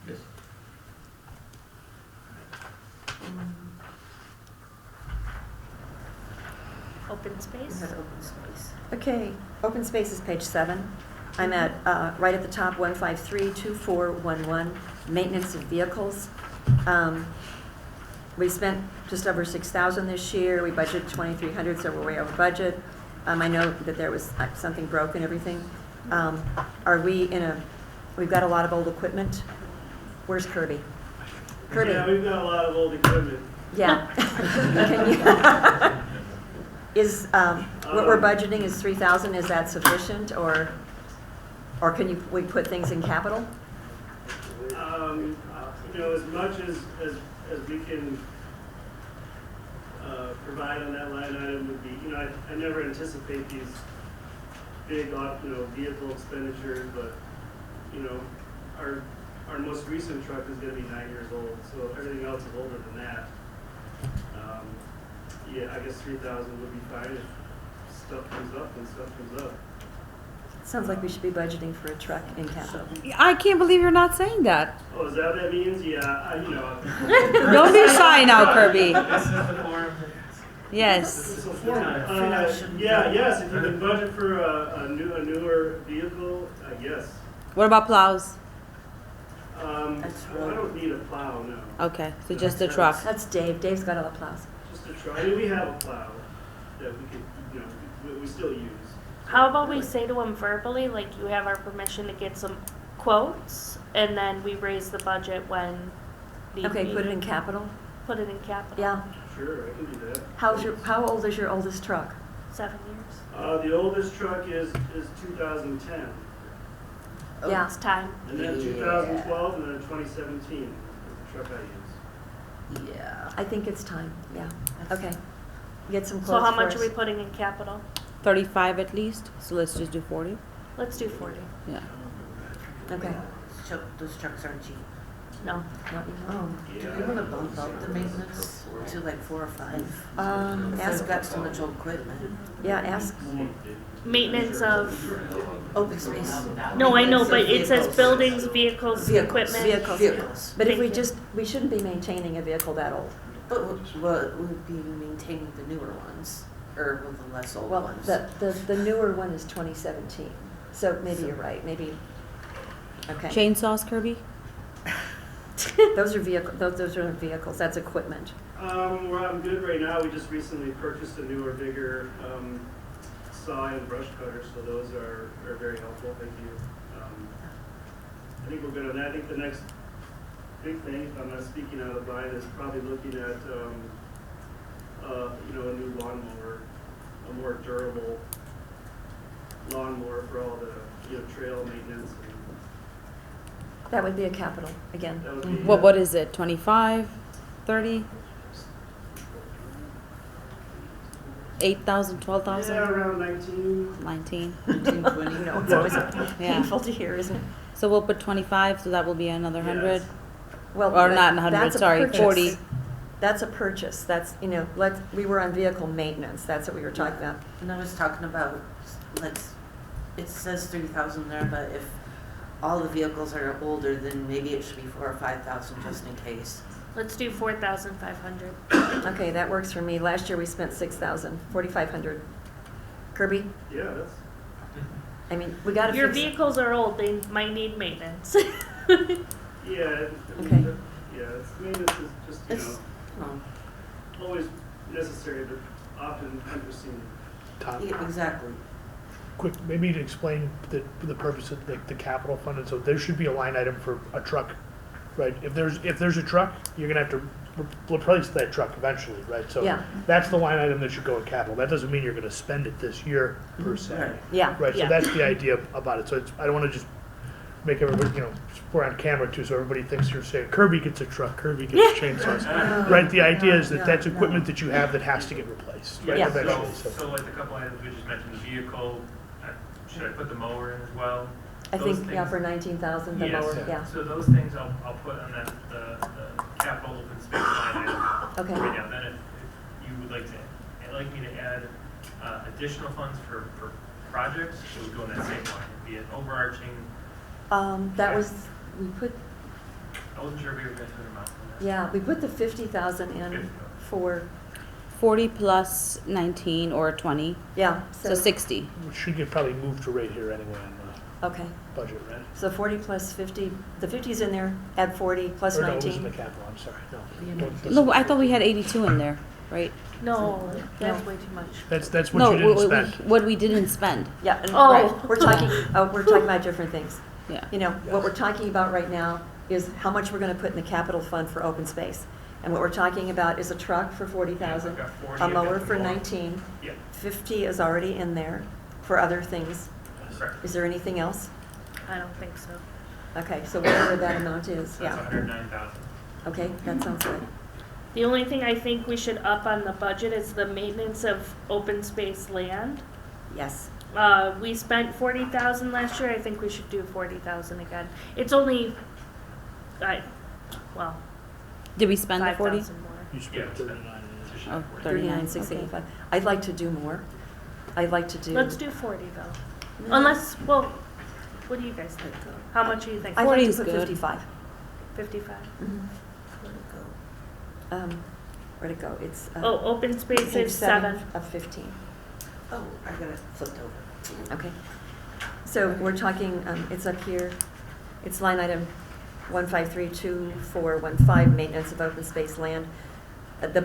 Yes. Open We space? had open space. Okay, open space is page 7. I'm at, right at the top, 1532411, maintenance of vehicles. We spent just over 6,000 this year. We budgeted 2,300, so we're way over budget. I know that there was something broke and everything. Are we we've got a lot of old equipment. Where's Kirby? Kirby? Yeah, we've got a lot of old equipment. Yeah. Can you, what we're budgeting is 3,000, is that sufficient, or can we put things in capital? As much as we can provide on that line item would be, I never anticipate these big, vehicle expenditures, but, our most recent truck is gonna be 9 years old, so everything else is older than that. I guess 3,000 would be fine if stuff comes up, and stuff comes up. Sounds like we should be budgeting for a truck in capital. I can't believe you're not saying that. Oh, is that what that means? Yeah, Don't be shy now, Kirby. This is the form. Yes. Yes, if you can budget for a newer vehicle, yes. What about plows? I don't need a plow, no. Okay, so just a truck. That's Dave. Dave's got all the plows. Just a truck. I mean, we have a plow that we could, we still use. How about we say to him verbally, like, you have our permission to get some quotes, and then we raise the budget when need Okay, be. put it in capital? Put it in capital. Yeah. Sure, I can do that. How old is your oldest truck? 7 years. The oldest truck is 2010, Yeah. It's time. and then 2012, and then 2017 is the truck I use. Yeah. I think it's time, yeah. Okay. Get some quotes So how for much us. are we putting in capital? 35 at least, so let's just do 40. Let's do 40. Yeah. Okay. Those trucks aren't cheap. No. Not even- Do we want to bump up the maintenance to like 4 or 5? Because Ask, we've got so much old equipment. yeah, ask. Maintenance of, Open space. no, I know, but it says Vehicles. buildings, vehicles, equipment. Vehicles. But if we Thank you. we shouldn't be maintaining a vehicle that old. But we'd be maintaining the newer ones, or the less old Well, ones. the newer one is 2017, so maybe you're right, maybe, okay. Chainsaws, Kirby? Those are those are vehicles, that's equipment. Well, I'm good right now. We just recently purchased a newer, bigger, saw and brush cutter, so those are very helpful, thank you. I think we're good on that. I think the next big thing, if I'm not speaking out of line, is probably looking at, you know, a new lawnmower, a more durable lawnmower for all the, you know, trail maintenance. And That would be a capital, again. that would be, What is it, 25, 30? 8,000, 12,000? Yeah, around 19. 19. 1920. You know, it's always Yeah. painful to hear, isn't it? So we'll put 25, so that will be another 100? Yes. Well, Or that- not 100, that's a sorry, purchase. 40. That's a purchase, that's, you know, we were on vehicle maintenance, that's what we were talking about. And I was talking about, it says 3,000 there, but if all the vehicles are older, then maybe it should be 4,000 or 5,000 just in case. Let's do 4,500. Okay, that works for me. Last year we spent 6,000, 4,500. Kirby, Yeah, that's, I mean, we gotta Your fix. vehicles are old, they might need maintenance. yeah, I mean, Okay. yeah, maintenance is just, you It's, know, always necessary, but often unforeseen. Tom, yeah, exactly. quick, maybe to explain the purpose of the capital fund, and so there should be a line item for a truck, right? If there's a truck, you're gonna have to replace that truck eventually, right? So Yeah. that's the line item that should go in capital. That doesn't mean you're gonna spend it this year per se, Right. Yeah, right? So Yeah. that's the idea about it. So it's, I don't wanna just make everybody, you know, we're on camera too, so everybody thinks you're saying Kirby gets a truck, Kirby gets chainsaws. Right, the idea is that that's equipment that you have that has to get replaced, right, Yeah. eventually, So like the couple items we just mentioned, the vehicle, should I put the mower in as well? I Those think, yeah, things- for 19,000, the Yes. mower, yeah. So those things I'll put on the capital open space line item Okay. right now. Then if you would like me to add additional funds for projects, it would go in that same line. It'd be an overarching, That was, we put, I wasn't sure if we were going to put them out on that. yeah, we put the 50,000 in 50. for, 40 plus 19 or 20, yeah, so 60. Which should get probably moved to right here anyway on okay. the budget, right? So 40 plus 50, the 50's in there, add 40 plus Or no, it was in 19. the capital, I'm sorry, No, I thought we had 82 in there, right? No, that's way too much. That's No, what you didn't spend. what we didn't spend, Yeah, and Oh. right, we're talking about different things. yeah. You know, what we're talking about right now is how much we're gonna put in the capital fund for open space. And what we're talking about is a truck for 40,000, Yeah, I've got 40, a I've got mower the for mower. 19, Yeah, 50 is already in there for other things. correct. Is there anything else? I don't think so. Okay, so whatever that amount is, So that's yeah. 109,000. Okay, that sounds good. The only thing I think we should up on the budget is the maintenance of open space land. Yes. We spent 40,000 last year, I think we should do 40,000 again. It's only, well, Did we spend the 40? 5,000 more. You Yeah, spent it's been- 39 in this. Oh, 39, 39, 685. I'd like to do more. I'd like to do. Let's do 40 though. No. Unless, well, what do you guys think? How much do you think? I'd like 40 to is put good. 55. 55? Mhm. Where'd it go? It's. Oh, open space page is 7. of 15. Oh, I got it flipped over. Okay. So we're talking, it's up here, it's line item 1532415, maintenance of open space land.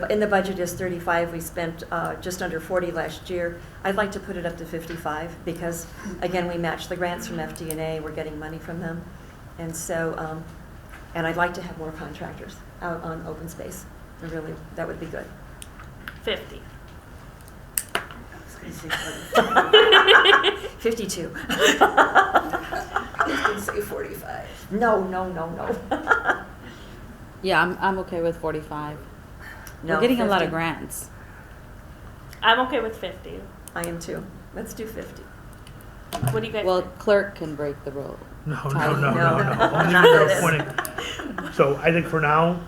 In the budget is 35, we spent just under 40 last year. I'd like to put it up to 55 because, again, we match the grants from FD&A, we're getting money from them. And so, and I'd like to have more contractors out on open space. Really, that would be good. 50. I was gonna say 52. I was gonna say 45. No, no, no, no. Yeah, I'm okay with 45. No, We're getting a lot 50. of grants. I'm okay with 50. I am too. Let's do 50. What do you guys Well, think? clerk can break the rule. No, no, Tyler. no, No, no, no. no. Only Not when you're this. appointing. So I think for now,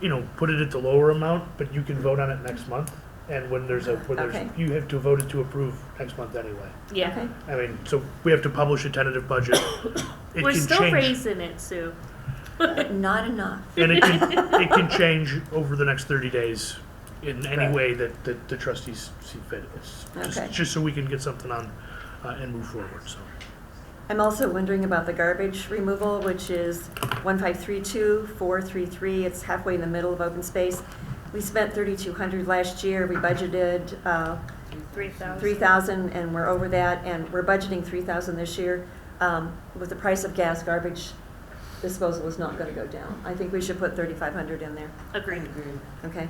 you know, put it at the lower amount, but you can vote on it next month. And when there's Okay. you have to vote it to approve next month anyway. Yeah. Okay. I mean, so we have to publish a tentative budget. It We're can still change, raising it, Sue. Not enough. and it can change over the next 30 days in any Right. way that the trustees see fit. It's Okay. just so we can get something on and move forward. So I'm also wondering about the garbage removal, which is 1532433. It's halfway in the middle of open space. We spent 3,200 last year. We budgeted 3,000. 3,000, and we're over that, and we're budgeting 3,000 this year. With the price of gas, garbage disposal is not going to go down. I think we should put 3,500 in there. Agreed. Agreed. Okay.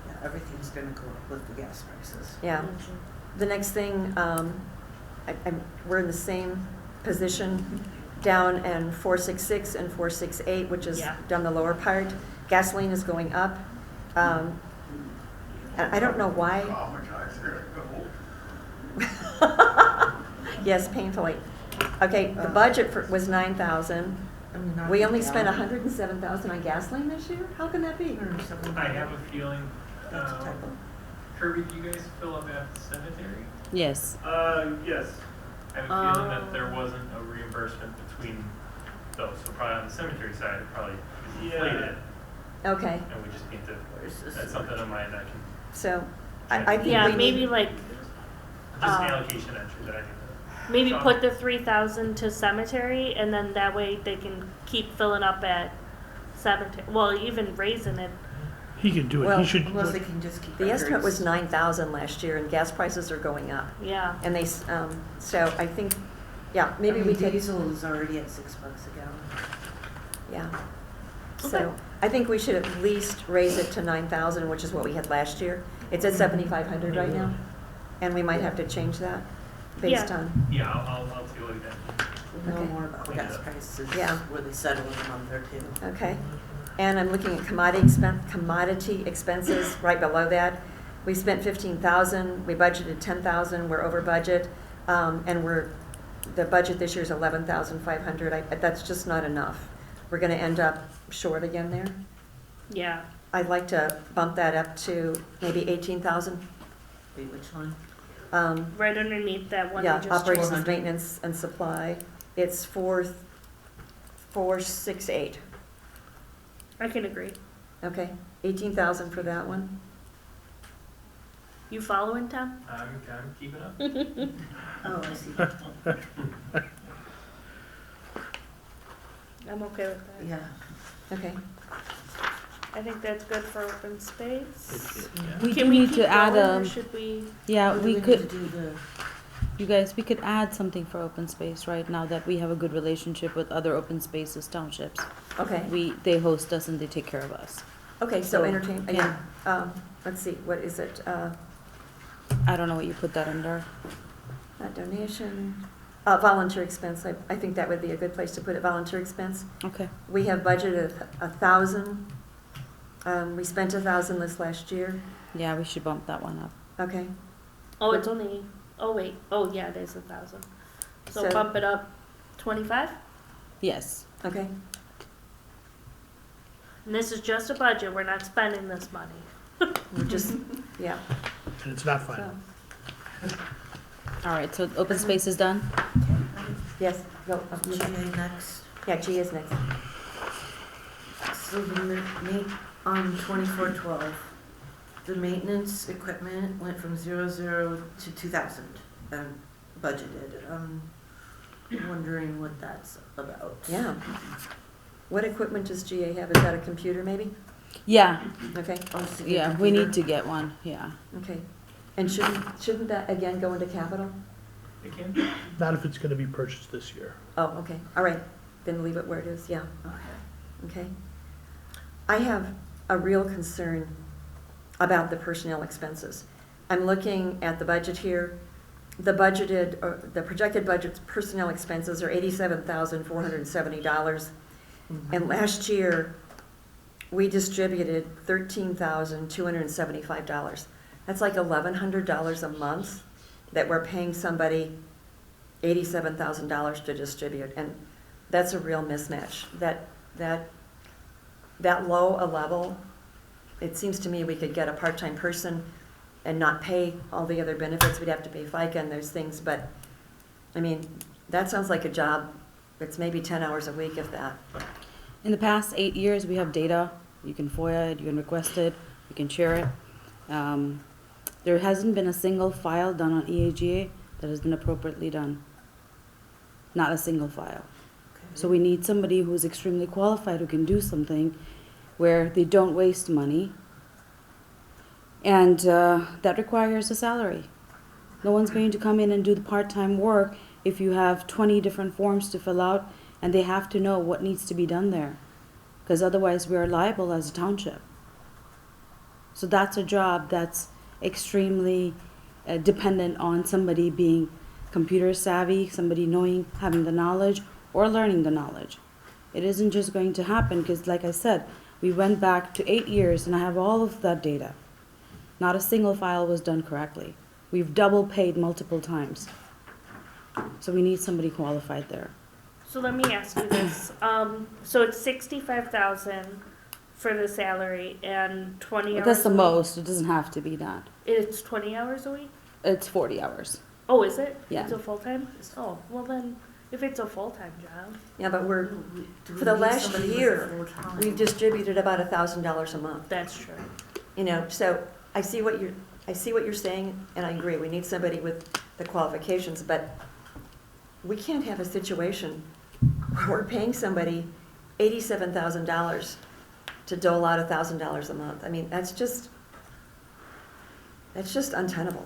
Yeah, everything's gonna go up with the gas prices. Yeah. The next thing, we're in the same position down in 466 and 468, which is Yeah. down the lower part. Gasoline is going up. And I don't know why. Yes, painfully. Okay, the budget was 9,000. I mean, not We only the spent gallon. 107,000 on gasoline this year? How can that be? 107. I have a feeling, That's a typo. Kirby, do you guys fill up at the cemetery? Yes. Yes. I have a feeling that there wasn't a reimbursement between those, so probably on the cemetery side, it probably is inflated, Okay, and we just need to, Where's this? that's something on mind I can, so I think Yeah, we maybe need, like, just an allocation entry that I need to. maybe Sean? put the 3,000 to cemetery, and then that way they can keep filling up at cemetery, well, even raising it. He can do it. Well, He should. Unless they can just keep the estimate was records. 9,000 last year, and gas prices are going up. Yeah. And they, so I think, yeah, maybe I we mean, could, diesel is already at $6 a gallon. yeah. Okay. So I think we should at least raise it to 9,000, which is what we had last year. It's at 7,500 right now, and we might have to change that based Yeah. on, Yeah, I'll take a look at that. We'll know Okay. more about Clean it gas up. prices, Yeah. where they settle in a month or two. okay? And I'm looking at commodity expenses right below that. We spent 15,000, we budgeted 10,000, we're over budget, and the budget this year is 11,500. That's just not enough. We're gonna end up short again there. Yeah. I'd like to bump that up to maybe 18,000. Wait, which one? Right underneath that one. you Yeah, just operations, 400. maintenance, and supply. It's 468, I can agree. okay? 18,000 for that one. You following, Tom? I'm keeping up. Oh, I see. I'm okay with that. Yeah. Okay, I think that's good for open space. We Can do we need keep to add going, or should we? yeah, What do we need could, to do the- you guys, we could add something for open space right now that we have a good relationship with other open spaces townships. okay, They host us and they take care of us. okay, so So, entertain, yeah. let's see, what is it? I don't know what you put that under. Not donation, volunteer expense. I think that would be a good place to put it, volunteer expense. Okay. We have budgeted 1,000. We spent 1,000 this last year, Yeah, we should bump that one up. okay? Oh, it's only, oh wait, oh yeah, it is 1,000. So So- bump it up 25? Yes. Okay, And this is just a budget, we're not spending this money. we're just, yeah, And it's not so, final. All right, so open space is done? yes, go, GA next. yeah, G is next. So the on 2412, the maintenance equipment went from 00 to 2,000 budgeted. I'm wondering what that's about. Yeah. What equipment does GA have? Is that a computer maybe? Yeah, Okay, Oh, so the yeah, we need to computer. get one, yeah. okay. And shouldn't that again go into capital? It can. Not if it's gonna be purchased this year. Oh, okay, all right, then leave it where it is, yeah, Okay. okay. I have a real concern about the personnel expenses. I'm looking at the budget here. The projected budget personnel expenses are $87,470. And last year, we distributed $13,275. That's like $1,100 a month that we're paying somebody $87,000 to distribute, and that's a real mismatch. That low a level, it seems to me we could get a part-time person and not pay all the other benefits. We'd have to pay FICA and those things, but, I mean, that sounds like a job that's maybe 10 hours a week, if that. In the past 8 years, we have data. You can FOIA it, you can request it, you can share it. There hasn't been a single file done on EAGA that has been appropriately done. Not a single file. So we need somebody who's extremely qualified, who can do something where they don't waste money. And that requires a salary. No one's going to come in and do the part-time work if you have 20 different forms to fill out and they have to know what needs to be done there. Because otherwise we are liable as a township. So that's a job that's extremely dependent on somebody being computer savvy, somebody knowing, having the knowledge, or learning the knowledge. It isn't just going to happen because, like I said, we went back to 8 years and I have all of that data. Not a single file was done correctly. We've double paid multiple times. So we need somebody qualified there. So let me ask you this. So it's 65,000 for the salary and 20 But hours. that's the a week? most. It doesn't have to be that. It's 20 hours a week? It's 40 hours. Oh, is it? Yeah. It's a full-time? Oh, well then, if it's a full-time job. Yeah, but we're, Do we for the need last somebody with year, full-time? we've distributed about $1,000 a month. That's true. You know, so I see what you're saying, and I agree, we need somebody with the qualifications, but we can't have a situation where we're paying somebody $87,000 to dole out $1,000 a month. I mean, that's just untenable.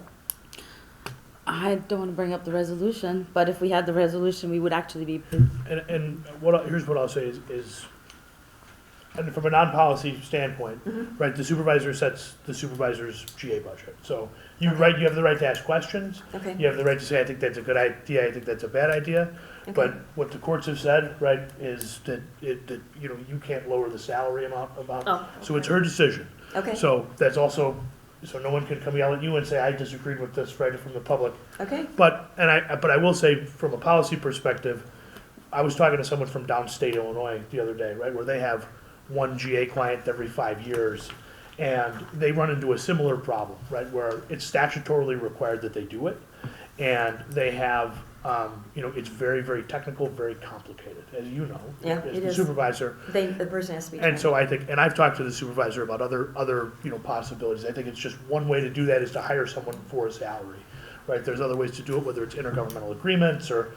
I don't want to bring up the resolution, but if we had the resolution, we would actually be. And here's what I'll say is, and from a non-policy standpoint, Mhm. right, the supervisor sets the supervisor's GA budget. So you have the right to ask questions. Okay. You have the right to say, I think that's a good idea, I think that's a bad idea. Okay. But what the courts have said, right, is that you can't lower the salary amount. Oh, So it's her decision. Okay, So that's also, so no one can come yell at you and say, I disagreed with this, right, from the public. okay, But I will say, from a policy perspective, I was talking to someone from downstate Illinois the other day, right, where they have one GA client every 5 years, and they run into a similar problem, right, where it's statutorily required that they do it, and they have, it's very, very technical, very complicated, as you know, Yeah, as it the is. supervisor. the person has to be And trained. so I think, and I've talked to the supervisor about other possibilities. I think it's just one way to do that is to hire someone for a salary, right? There's other ways to do it, whether it's intergovernmental agreements or,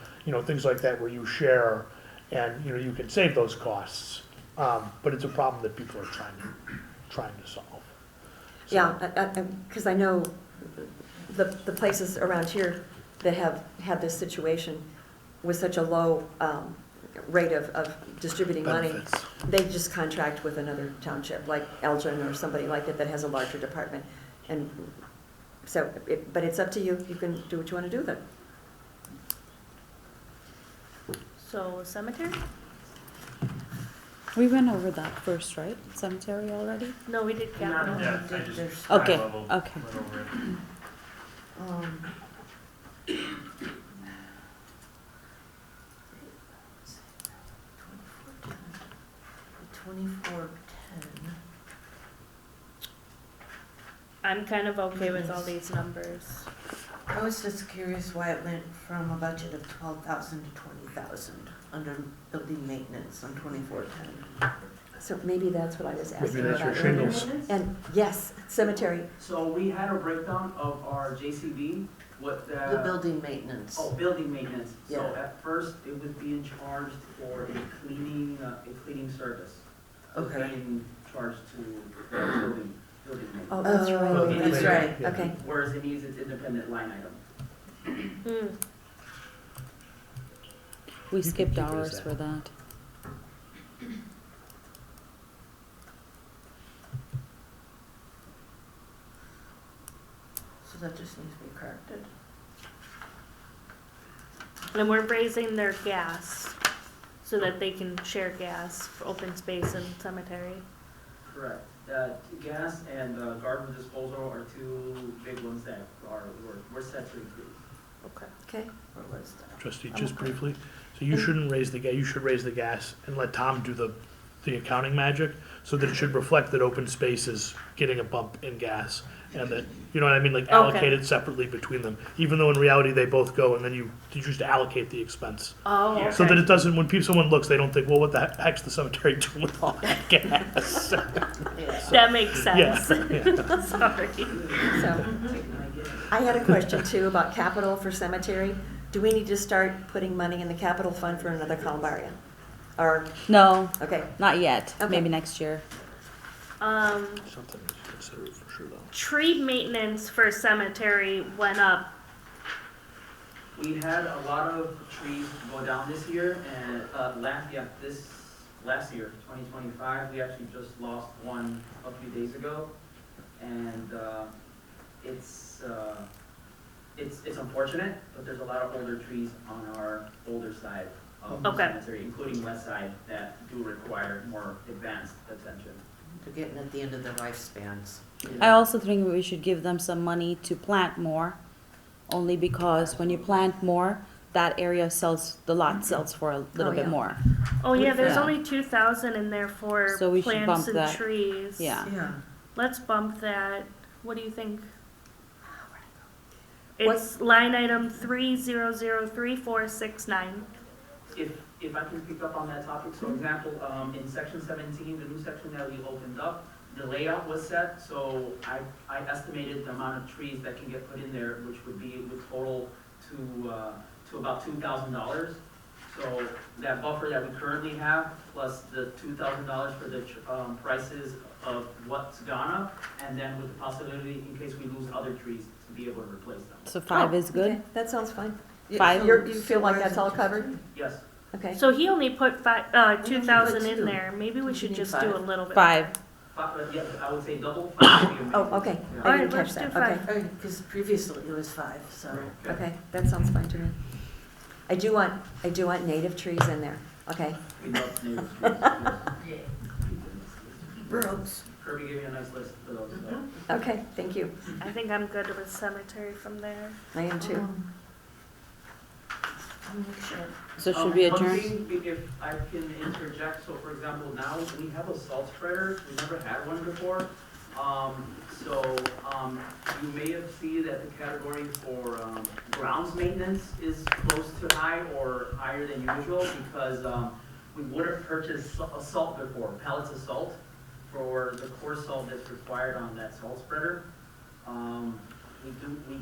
things like that where you share and, you can save those costs. But it's a problem that people are trying to solve. So- Yeah, because I know the places around here that have had this situation with such a low rate of distributing money, Benefits. they just contract with another township, like Elgin or somebody like that has a larger department. And so, but it's up to you. You can do what you want to do with it. So cemetery? We went over that first, right? Cemetery already? No, we did capital. Yeah, I just There's- high Okay, level okay. went over it. Um, $24.10. I'm kind of okay with all these numbers. I was just curious why it went from a budget of 12,000 to 20,000 under building maintenance on 2410. So maybe that's what I was asking Maybe that's your about earlier. shingles. And yes, cemetery, So we had a breakdown of our JCB, what the. The building maintenance. Oh, building maintenance. So Yeah. at first, it was being charged for a cleaning service. It was Okay. being charged to building maintenance. oh, that's Oh, right. that's right. Yeah. Okay, Whereas it needs its independent line item. Hmm. We You can skipped keep it as hours that. for that. So that just needs to be corrected. And we're raising their gas so that they can share gas for open space and cemetery. Correct. Gas and garbage disposal are two big ones that we're set to increase. Okay. okay. Or was that? Trustee, just briefly, so you shouldn't raise the gas, you should raise the gas and let Tom do the accounting magic, so that it should reflect that open space is getting a bump in gas, and that, you know what I mean, like allocate it separately between them, even though in reality they both go, and then you just allocate the expense. Oh, Yeah. okay. So that it doesn't, when someone looks, they don't think, well, what the heck's the cemetery doing with all that gas? Yeah. That makes sense. Yeah, yeah. Sorry. So, I get it. I had a question too about capital for cemetery. Do we need to start putting money in the capital fund for another columbarium? Or, No, okay, not yet. Okay. Maybe next year. Something we should consider for sure though. Tree maintenance for cemetery went up. We had a lot of trees go down this year, and, last year, 2025, we actually just lost one a few days ago. And, it's unfortunate, but there's a lot of older trees on our older side of the Okay. cemetery, including west side, that do require more advanced attention. They're getting at the end of their lifespans. I also think we should give them some money to plant more, only because when you plant more, that area sells, the lot sells for a little Oh, bit yeah. more. Oh yeah, there's Yeah. only 2,000 in there for So we should plants bump and that. trees. Yeah. Yeah. Let's bump that. What do you think? What- It's line item 3003469. If I can pick up on that topic, so example, in section 17, the new section that we opened up, the layout was set, so I estimated the amount of trees that can get put in there, which would total to about $2,000. So that buffer that we currently have, plus the $2,000 for the prices of what's gone up, and then with the possibility, in case we lose other trees, to be able to replace them. So 5 is good? okay, that sounds fine. Five? You feel like that's all covered? Yes, Okay. So he only put 2,000 two. in there. Maybe we should need just five. do a little bit. 5. yeah, I would say double, 5 would be amazing. Oh, okay, Yeah. I didn't Alright, catch let's that, do okay. Because previously it was 5, so. Okay, that sounds fine to me. I do want native trees in there, okay? We love native trees. Burrows. Kirby gave me a nice list for those, so. Okay, thank you. I think I'm good with cemetery from there. I am too. So should we One adjourn? thing, if I can interject, so for example, now we have a salt spreader, we never had one before. You may have seen that the category for, grounds maintenance is close to high or higher than usual because, we would have purchased salt before, pallets of salt for the coarse salt that's required on that salt spreader. We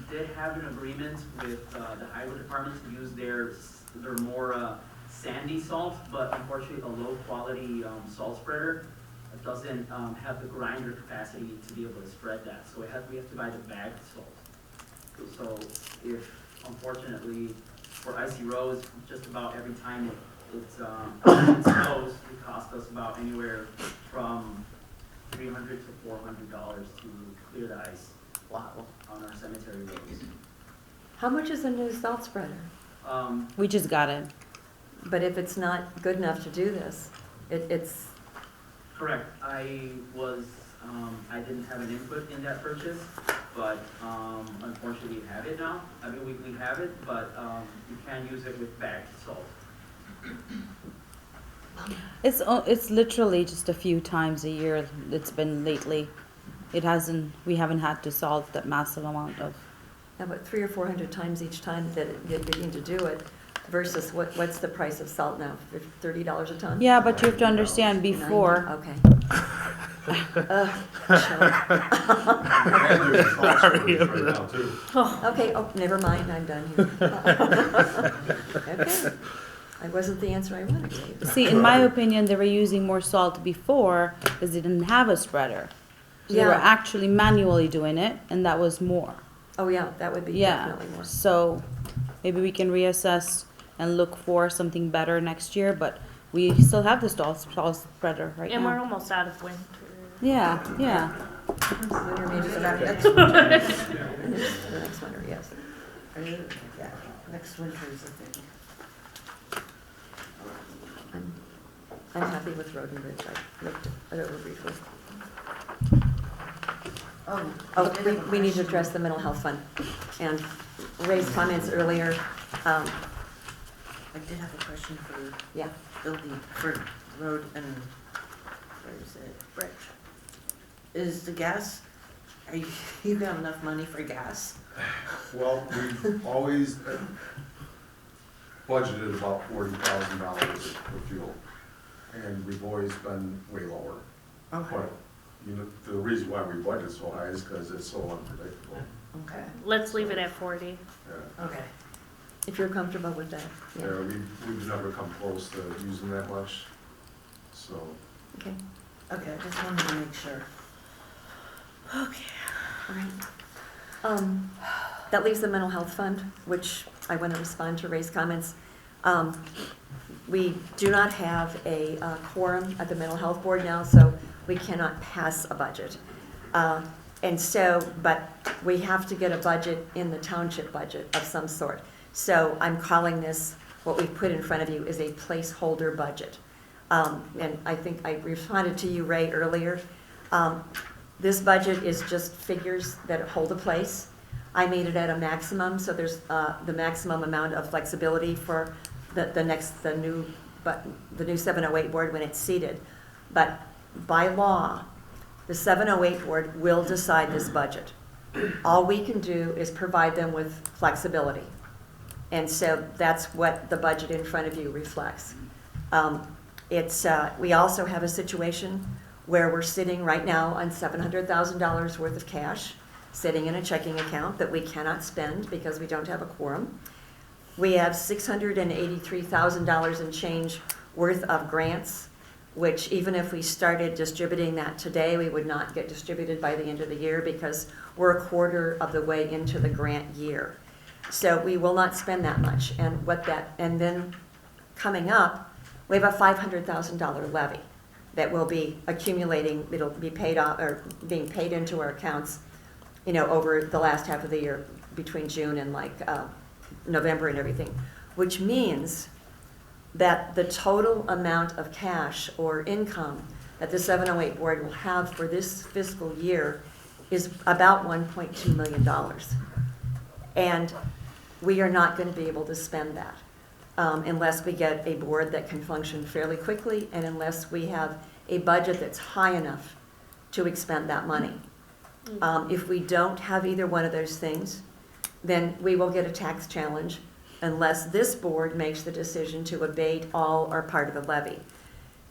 did have an agreement with the highway department to use their more sandy salt, but unfortunately a low quality salt spreader doesn't have the grinder capacity to be able to spread that. So we have to buy the bagged salt. So if unfortunately for icy roads, just about every time it snows, it costs us about anywhere from $300 to $400 to clear the ice. Wow. On our cemetery roads. How much is a new salt spreader? We just got it. But if it's not good enough to do this, it's, Correct. I didn't have an input in that purchase, but unfortunately we have it now. I mean, we have it, but you can use it with bagged salt. It's literally just a few times a year it's been lately. We haven't had to solve that massive amount of. about 300 or 400 times each time that you begin to do it versus what's the price of salt now? $30 a ton? Yeah, but you have to understand before. 90? Okay. And there's salt spreaders right now too. Okay, oh, never mind, I'm done here. Okay. That wasn't the answer I wanted, Dave. See, in my opinion, they were using more salt before because they didn't have a spreader. So they were Yeah. actually manually doing it, and that was more. Oh, yeah, that would be Yeah. definitely more. So maybe we can reassess and look for something better next year, but we still have the salt spreader right And we're now. almost out of winter. Yeah, yeah. Winter maybe for that next winter. The next winter, yes. Yeah, next winter is the thing. I'm happy with Road and Bridge. I looked it over briefly. Oh, Oh, we need to address the mental health fund. And Ray's comments earlier, I did have a question for yeah. building, for road and, where is it? Bridge. Is the gas, you got enough money for gas? Well, we've always budgeted about $40,000 for fuel, and we've always been way lower. Okay. But, you know, the reason why we budget so high is because it's so unpredictable. Okay, Let's leave it at 40. Yeah. okay. If you're comfortable with that, yeah, Yeah, we've never come close to using that much, so. okay, Okay, I just wanted to make sure. all right. That leaves the mental health fund, which I want to respond to Ray's comments. We do not have a quorum at the mental health board now, so we cannot pass a budget. And so, but we have to get a budget in the township budget of some sort. So I'm calling this, what we've put in front of you is a placeholder budget. And I think I responded to you, Ray, earlier. This budget is just figures that hold a place. I made it at a maximum, so there's the maximum amount of flexibility for the new 708 board when it's seated. But by law, the 708 board will decide this budget. All we can do is provide them with flexibility. And so that's what the budget in front of you reflects. We also have a situation where we're sitting right now on $700,000 worth of cash, sitting in a checking account that we cannot spend because we don't have a quorum. We have $683,000 and change worth of grants, which even if we started distributing that today, we would not get distributed by the end of the year because we're a quarter of the way into the grant year. So we will not spend that much. And then coming up, we have a $500,000 levy that will be accumulating. It'll be paid off or being paid into our accounts, over the last half of the year between June and November and everything, which means that the total amount of cash or income that the 708 board will have for this fiscal year is about $1.2 million. And we are not going to be able to spend that unless we get a board that can function fairly quickly and unless we have a budget that's high enough to expend that money. If we don't have either one of those things, then we will get a tax challenge unless this board makes the decision to abate all or part of the levy.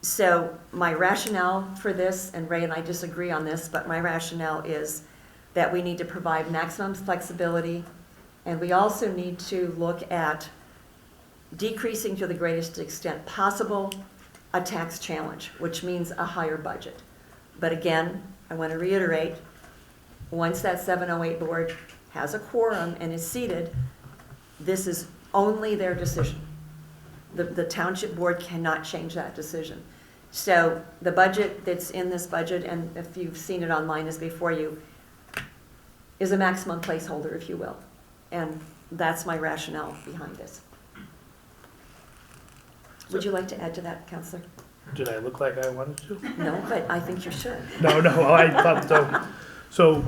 So my rationale for this, and Ray and I disagree on this, but my rationale is that we need to provide maximum flexibility, and we also need to look at decreasing to the greatest extent possible a tax challenge, which means a higher budget. But again, I want to reiterate, once that 708 board has a quorum and is seated, this is only their decision. The township board cannot change that decision. So the budget that's in this budget, and if you've seen it online is before you, is a maximum placeholder, if you will. And that's my rationale behind this. Would you like to add to that, Counselor? Did I look like I wanted to? No, but I think you should. No, I thought so. So,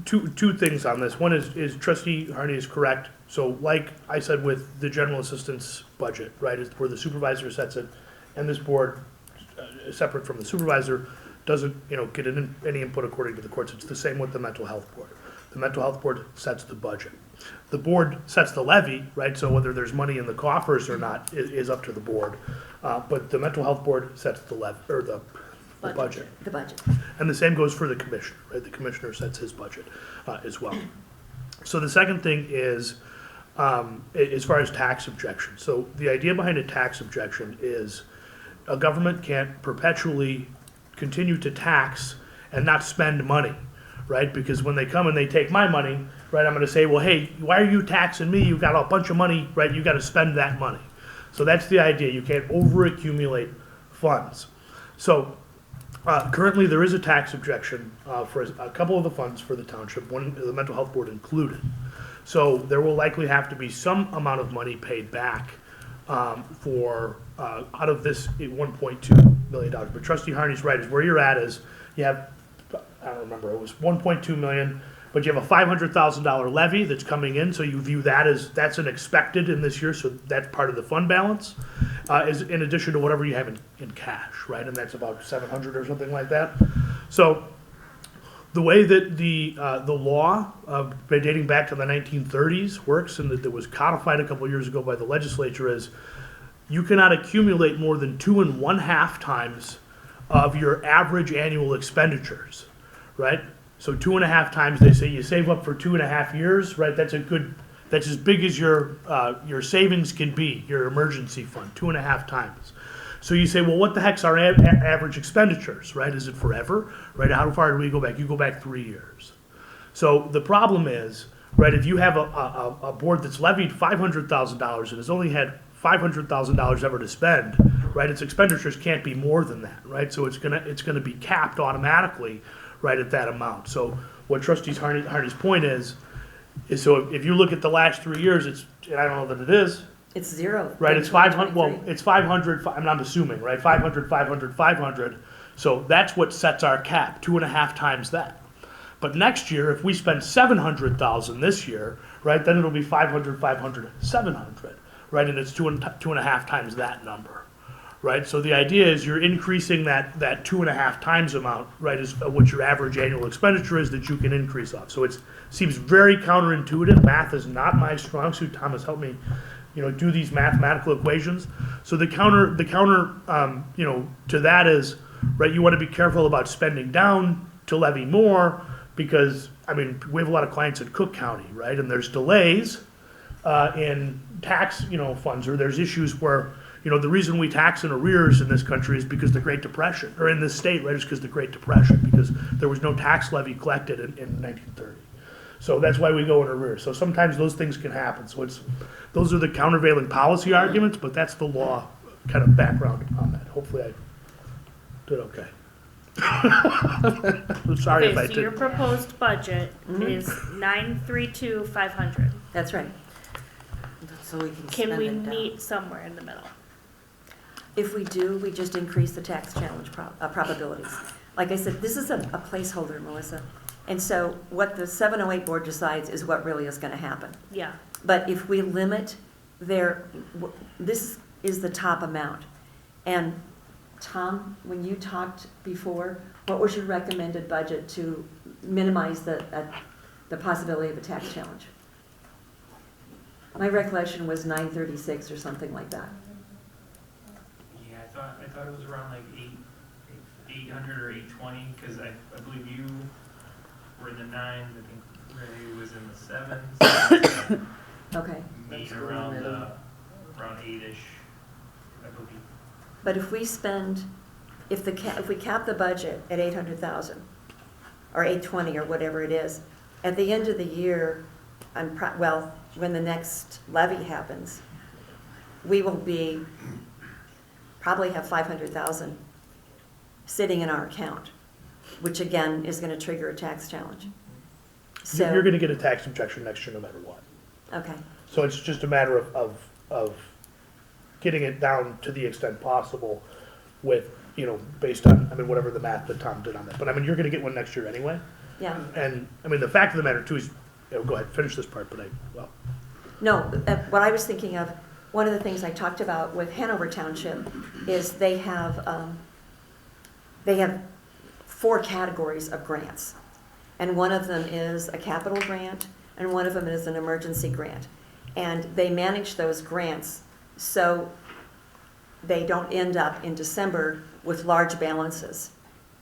two things on this. One is Trustee Harney is correct. So, like I said with the general assistance budget, right, is where the supervisor sets it, and this board, separate from the supervisor, doesn't get any input according to the courts. It's the same with the mental health board. The mental health board sets the budget. The board sets the levy, right? So whether there's money in the coffers or not is up to the board. But the mental health board sets the levy or the budget. The budget. And the same goes for the commissioner, right? The commissioner sets his budget as well. So the second thing is, as far as tax objection. So the idea behind a tax objection is a government can't perpetually continue to tax and not spend money, right? Because when they come and they take my money, right, I'm going to say, well, hey, why are you taxing me? You've got a bunch of money, right? You got to spend that money. So that's the idea. You can't overaccumulate funds. So currently there is a tax objection for a couple of the funds for the township, one the mental health board included. So there will likely have to be some amount of money paid back for out of this $1.2 million. But Trustee Harney's right, is where you're at is you have, I don't remember, it was 1.2 million, but you have a $500,000 levy that's coming in, so you view that as, that's an expected in this year, so that's part of the fund balance, is in addition to whatever you have in cash, right? And that's about 700 or something like that. So the way that the law, dating back to the 1930s, works, and that was codified a couple years ago by the legislature, is you cannot accumulate more than 2.5 times of your average annual expenditures, right? So 2.5 times, they say you save up for 2.5 years, right? That's as big as your savings can be, your emergency fund, 2.5 times. So you say, well, what the heck's our average expenditures, right? Is it forever, right? How far do we go back? You go back 3 years. So the problem is, right, if you have a board that's levied $500,000 and has only had $500,000 ever to spend, right, its expenditures can't be more than that, right? So it's gonna be capped automatically, right, at that amount. So what Trustees Harney's point is so if you look at the last 3 years, and I don't know that it is, It's zero. right, it's 500, well, it's 500, I'm assuming, right, 500, 500, 500. So that's what sets our cap, 2.5 times that. But next year, if we spend 700,000 this year, right, then it'll be 500, 500, 700, right, and it's 2.5 times that number, right? So the idea is you're increasing that 2.5 times amount, right, is what your average annual expenditure is that you can increase off. So it seems very counterintuitive. Math is not my strong suit. Thomas, help me, do these mathematical equations. So the counter, to that is, right, you want to be careful about spending down to levy more because, we have a lot of clients in Cook County, right, and there's delays in tax, funds, or there's issues where, the reason we tax in arrears in this country is because the Great Depression, or in this state, right, is because the Great Depression, because there was no tax levy collected in 1930. So that's why we go in arrears. So sometimes those things can happen. So those are the countervailing policy arguments, but that's the law kind of background on that. Hopefully I did okay. I'm sorry if I Okay, so your did. proposed budget is 932,500. That's right. So we can Can spend we it down. meet somewhere in the middle? If we do, we just increase the tax challenge probabilities. Like I said, this is a placeholder, Melissa. And so what the 708 board decides is what really is going to happen. Yeah. But if we limit this is the top amount. And Tom, when you talked before, what was your recommended budget to minimize the possibility of a tax challenge? My recollection was 936 or something like that. Yeah, I thought it was around like 800 or 820, because I believe you were in the 9s, I think Ray was in the 7s. Okay. Me That's around cool. around 8-ish, I believe. But if we spend, if we cap the budget at 800,000 or 820 or whatever it is, at the end of the year, when the next levy happens, we will probably have 500,000 sitting in our account, which again is going to trigger a tax challenge. So You're going to get a tax objection next year no matter what. okay. So it's just a matter of getting it down to the extent possible with, based on, whatever the math that Tom did on that. But you're gonna get one next year anyway. Yeah. And, the fact of the matter too is, go ahead, finish this part, but No, what I was thinking of, one of the things I talked about with Hanover Township is they have 4 categories of grants. And one of them is a capital grant, and one of them is an emergency grant. And they manage those grants so they don't end up in December with large balances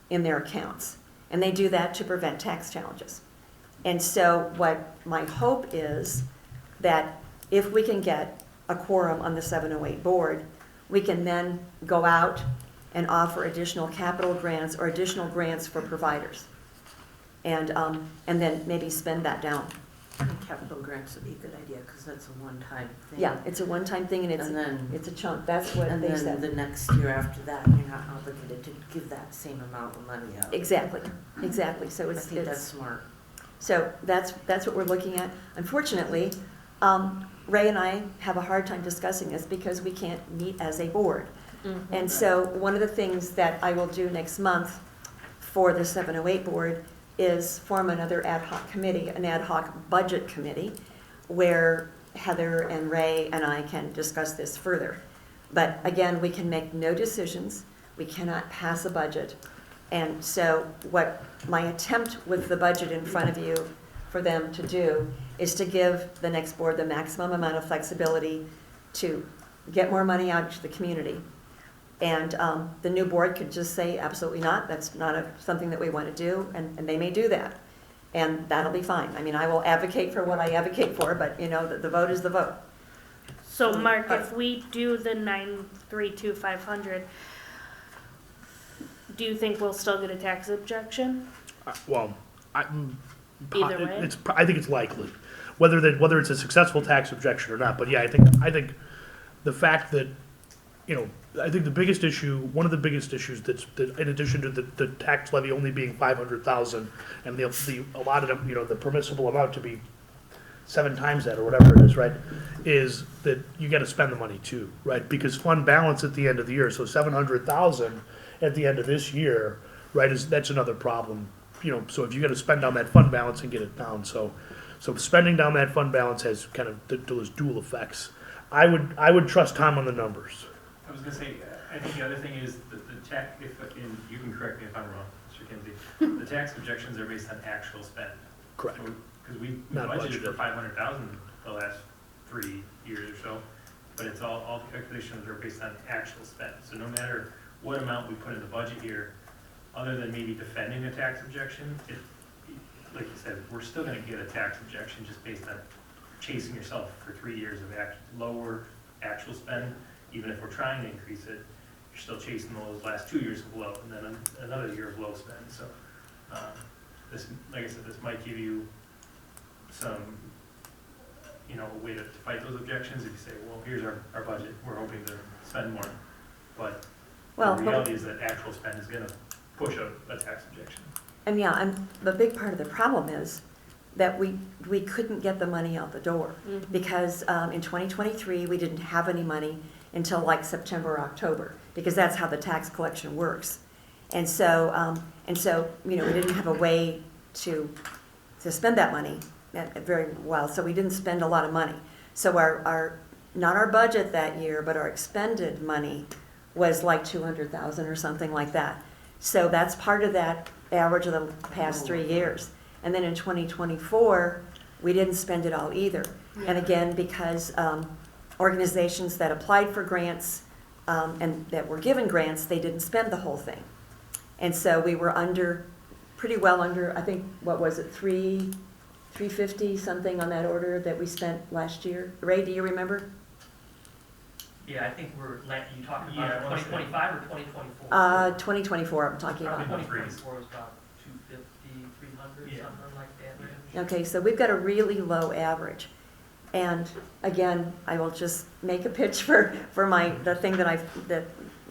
in their accounts. And they do that to prevent tax challenges. And so what my hope is that if we can get a quorum on the 708 board, we can then go out and offer additional capital grants or additional grants for providers. And then maybe spend that down. I think capital grants would be a good idea, because that's a one-time thing. Yeah, it's a one-time thing and it's a chunk. That's what And they then said. the next year after that, you're not obligated to give that same amount of money out. Exactly. So I think that's smart. So that's what we're looking at. Unfortunately, Ray and I have a hard time discussing this because we can't meet as a board. Mm-hmm. And so one of the things that I will do next month for the 708 board is form another ad hoc committee, an ad hoc budget committee, where Heather and Ray and I can discuss this further. But again, we can make no decisions. We cannot pass a budget. And so what my attempt with the budget in front of you for them to do is to give the next board the maximum amount of flexibility to get more money out to the community And the new board could just say, absolutely not, that's not something that we want to do, and they may do that. And that'll be fine. I mean, I will advocate for what I advocate for, but you know, the vote is the vote. So Mark, if we do the 932,500, do you think we'll still get a tax objection? Well, I think it's likely, whether it's a successful tax objection or not. But yeah, I think the fact that, you know, I think the biggest issue, one of the biggest issues that in addition to the tax levy only being 500,000 and the allotted, you know, the permissible amount to be 7 times that or whatever it is, right, is that you got to spend the money too, right? Because fund balance at the end of the year, so 700,000 at the end of this year, right, that's another problem, you know. So if you got to spend down that fund balance and get it down, so spending down that fund balance has kind of those dual effects. I would trust Tom on the numbers. I was gonna say, I think the other thing is the tax, and you can correct me if I'm wrong, Mr. Kinsey, the tax objections are based on actual spend. Correct. Because we Not budgeted budgeted. for 500,000 the last 3 years or so, but it's all the calculations are based on actual spend. So no matter what amount we put in the budget here, other than maybe defending a tax objection, like you said, we're still gonna get a tax objection just based on chasing yourself for 3 years of lower actual spend. Even if we're trying to increase it, you're still chasing those last 2 years of low, and then another year of low spend. So, this, like I said, this might give you some, you know, a way to fight those objections. If you say, well, here's our budget, we're hoping to spend more, but the reality is that actual spend is going to push a tax objection. And yeah, and the big part of the problem is that we couldn't get the money out the door. Because in 2023, we didn't have any money until like September or October, because that's how the tax collection works. And so, you know, we didn't have a way to spend that money very well, so we didn't spend a lot of money. So our not our budget that year, but our expended money was like 200,000 or something like that. So that's part of that average of the past 3 years. And then in 2024, we didn't spend it all either. And again, because organizations that applied for grants and that were given grants, they didn't spend the whole thing. And so we were pretty well under, I think, what was it, 350 something on that order that we spent last year. Ray, do you remember? Yeah, I think you talking about 2025 or 2024? 2024, I'm talking about. 2024 was about 250, 300, something like that. Okay, so we've got a really low average. And again, I will just make a pitch for the thing that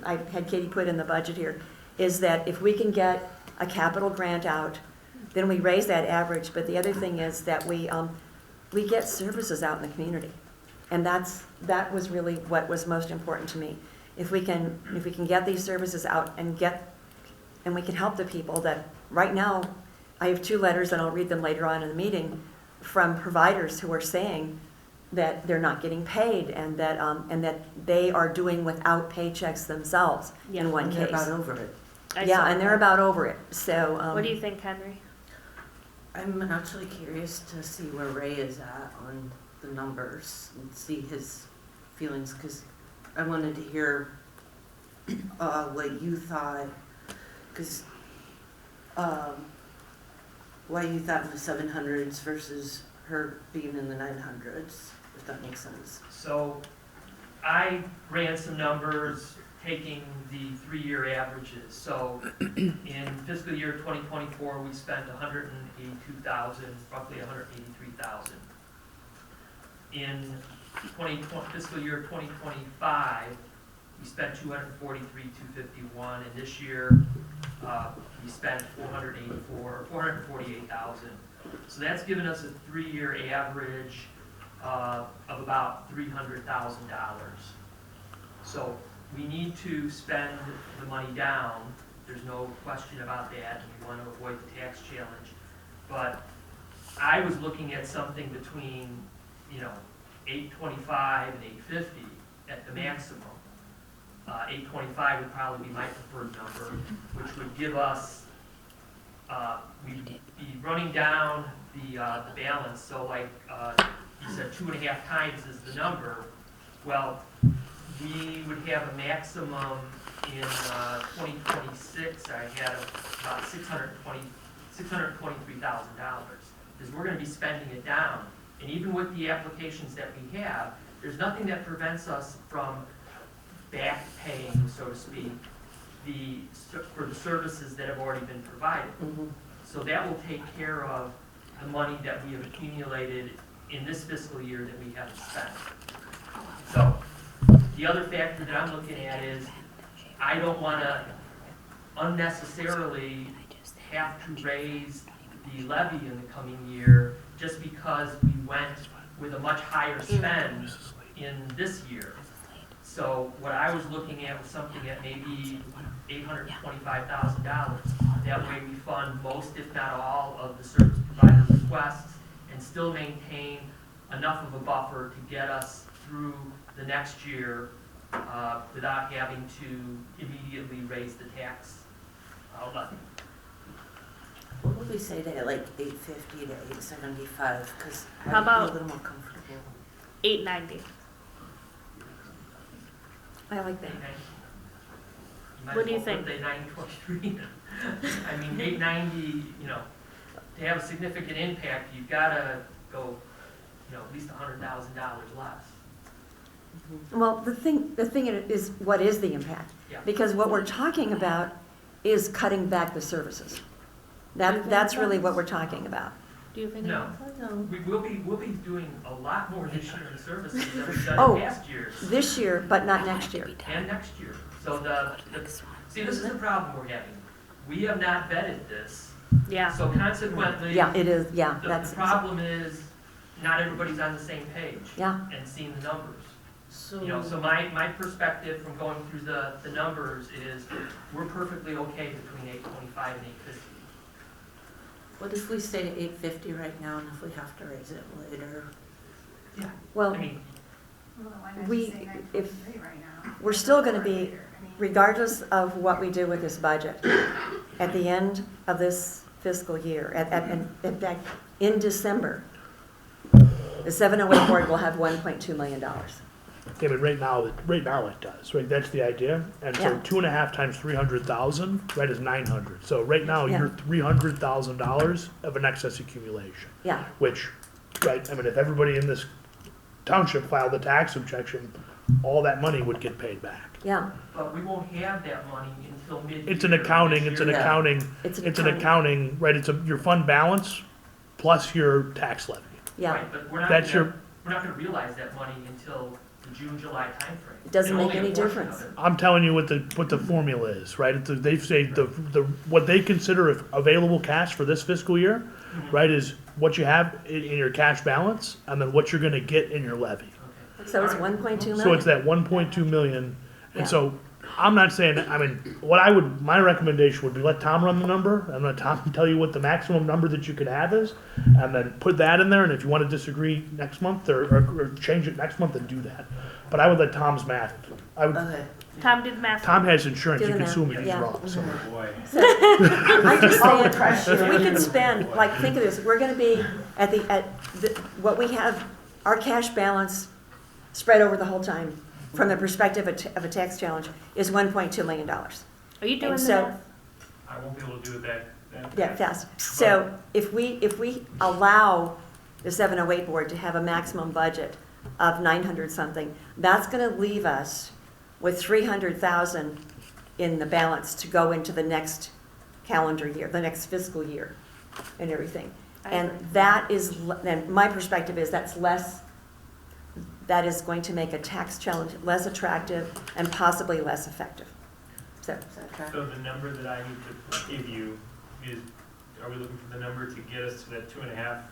I had Katie put in the budget here, is that if we can get a capital grant out, then we raise that average. But the other thing is that we get services out in the community. And that was really what was most important to me. If we can get these services out and we can help the people that right now, I have 2 letters, and I'll read them later on in the meeting, from providers who are saying that they're not getting paid and that they are doing without paychecks themselves in one case. They're about over it. And they're about over it. So what do you think, Henry? I'm actually curious to see where Ray is at on the numbers and see his feelings, because I wanted to hear what you thought, because why you thought in the 700s versus her being in the 900s, if that makes sense. So I ran some numbers taking the 3-year averages. So in fiscal year 2024, we spent 182,000, roughly 183,000. In fiscal year 2025, we spent 243,251, and this year we spent 448,000. So that's given us a 3-year average of about $300,000. So we need to spend the money down. There's no question about that, and we want to avoid the tax challenge. But I was looking at something between, 825 and 850 at the maximum. 825 would probably be my preferred number, which would give us, we'd be running down the balance. So like you said, 2.5 times is the number. Well, we would have a maximum in 2026, I had about $623,000. Because we're gonna be spending it down. And even with the applications that we have, there's nothing that prevents us from back paying, so to speak, for the services that have already been provided. So that will take care of the money that we have accumulated in this fiscal year that we haven't spent. So the other factor that I'm looking at is I don't want to unnecessarily have to raise the levy in the coming year just because we went with a much higher spend in this year. So what I was looking at was something at maybe $825,000. That way we fund most, if not all, of the service provider requests and still maintain enough of a buffer to get us through the next year without having to immediately raise the tax levy. What would we say to like 850 to 875? Because I How would feel about- a little more comfortable. 890. I like that. What do you think? Put the 923 in. I mean, 890, you know, to have a significant impact, you've got to go, you know, at least $100,000 less. Well, the thing is, what is the impact? Yeah. Because what we're talking about is cutting back the services. That's really what we're talking about. Do you think? No. No. We'll be doing a lot more this year in services than we've done Oh. in past years This year, but not next year. and next year. So see, this is the problem we're having. We have not vetted this. Yeah. So consequently, Yeah, it is, yeah, the that's, problem is not everybody's on the same page yeah. and seeing the numbers. So, You know, so my perspective from going through the numbers is we're perfectly okay between 825 and 850. what if we say 850 right now, and if we have to raise it later? Yeah. Well, I mean, Well, why not We- just say if- 923 right now? we're still gonna be- Or later, I mean- regardless of what we do with this budget, at the end of this fiscal year, in fact, in December, the 708 board will have $1.2 million. Yeah, but right now it does, right? That's the idea. And so Yeah. 2.5 times 300,000, right, is 900. So right now, Yeah. you're $300,000 of an excess accumulation, Yeah, which, right, I mean, if everybody in this township filed a tax objection, all that money would get paid back. yeah. but we won't have that money until mid-year. It's an accounting, next it's an year. Yeah. accounting, It's it's an accounting, right? It's your fund balance plus your tax levy. Yeah, Right, but we're not That's gonna realize that money until the June, July timeframe. It doesn't And make only a any portion difference. of it. I'm telling you what the formula is, right? They say what they consider available cash for this fiscal year, right, is what you have in your cash balance and then what you're gonna get in your levy. Okay. so it's 1.2 million. So it's that 1.2 million, Yeah. and so I'm not saying, I mean, my recommendation would be let Tom run the number, and let Tom tell you what the maximum number that you could have is, and then put that in there, and if you wanna disagree next month, or change it next month, then do that. But I would let Tom's math, Okay. Tom did math. Tom has insurance, Do you the can math, sue him if he's yeah. wrong, so. Boy. I'm just All the saying, pressure. if we can spend, like, think of this, we're gonna be what we have, our cash balance spread over the whole time, from the perspective of a tax challenge, is $1.2 million. Are you doing And the so- math? I won't be able to do it that Yeah, fast. So if we allow the 708 board to have a maximum budget of 900 something, that's gonna leave us with 300,000 in the balance to go into the next calendar year, the next fiscal year and everything. I And agree. that is, and my perspective is that's less, that is going to make a tax challenge less attractive and possibly less effective. So, So the number that I need to give you is, are we looking for the number to get us to that 2.5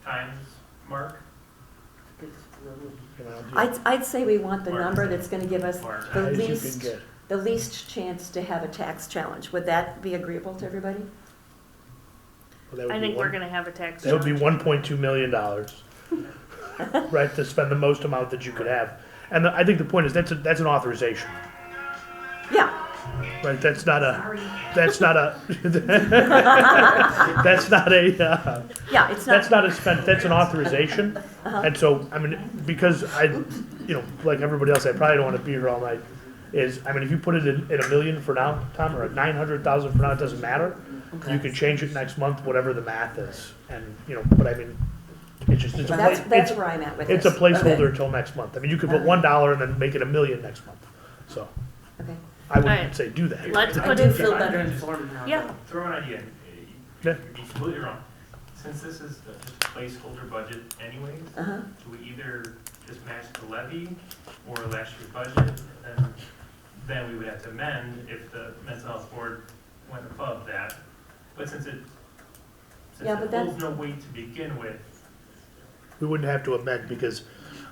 times mark? I'd say we want the number that's gonna give us Or the Highest you can least, get. the least chance to have a tax challenge. Would that be agreeable to everybody? Well, that would I be think we're one- gonna have a tax. That would be challenge. $1.2 million, right, to spend the most amount that you could have. And I think the point is, that's an authorization, Yeah, right? That's not a, Sorry. that's not a, that's not a, yeah, it's that's not, not a spend, that's an authorization. Uh-huh. And so, I mean, because you know, like everybody else, I probably don't wanna be here all night, is, I mean, if you put it in a million for now, Tom, or at 900,000 for now, it doesn't matter. You can change it next month, whatever the math is, and, you know, but I mean, it's just, it's a, That's where I'm at with it's this. a placeholder until next month. I mean, you could put $1 and then make it $1 million next month, so. Okay. I wouldn't Alright. say do that. Let's I put do it, feel better informed now. yeah, Throw an idea. Yeah. You'd be completely wrong. Since this is just a placeholder budget anyways, Uh-huh. do we either just match the levy or last year's budget? And then we would have to amend if the mental health board went above that. But since Yeah, but that's- holds no weight to begin with, We wouldn't have to amend because,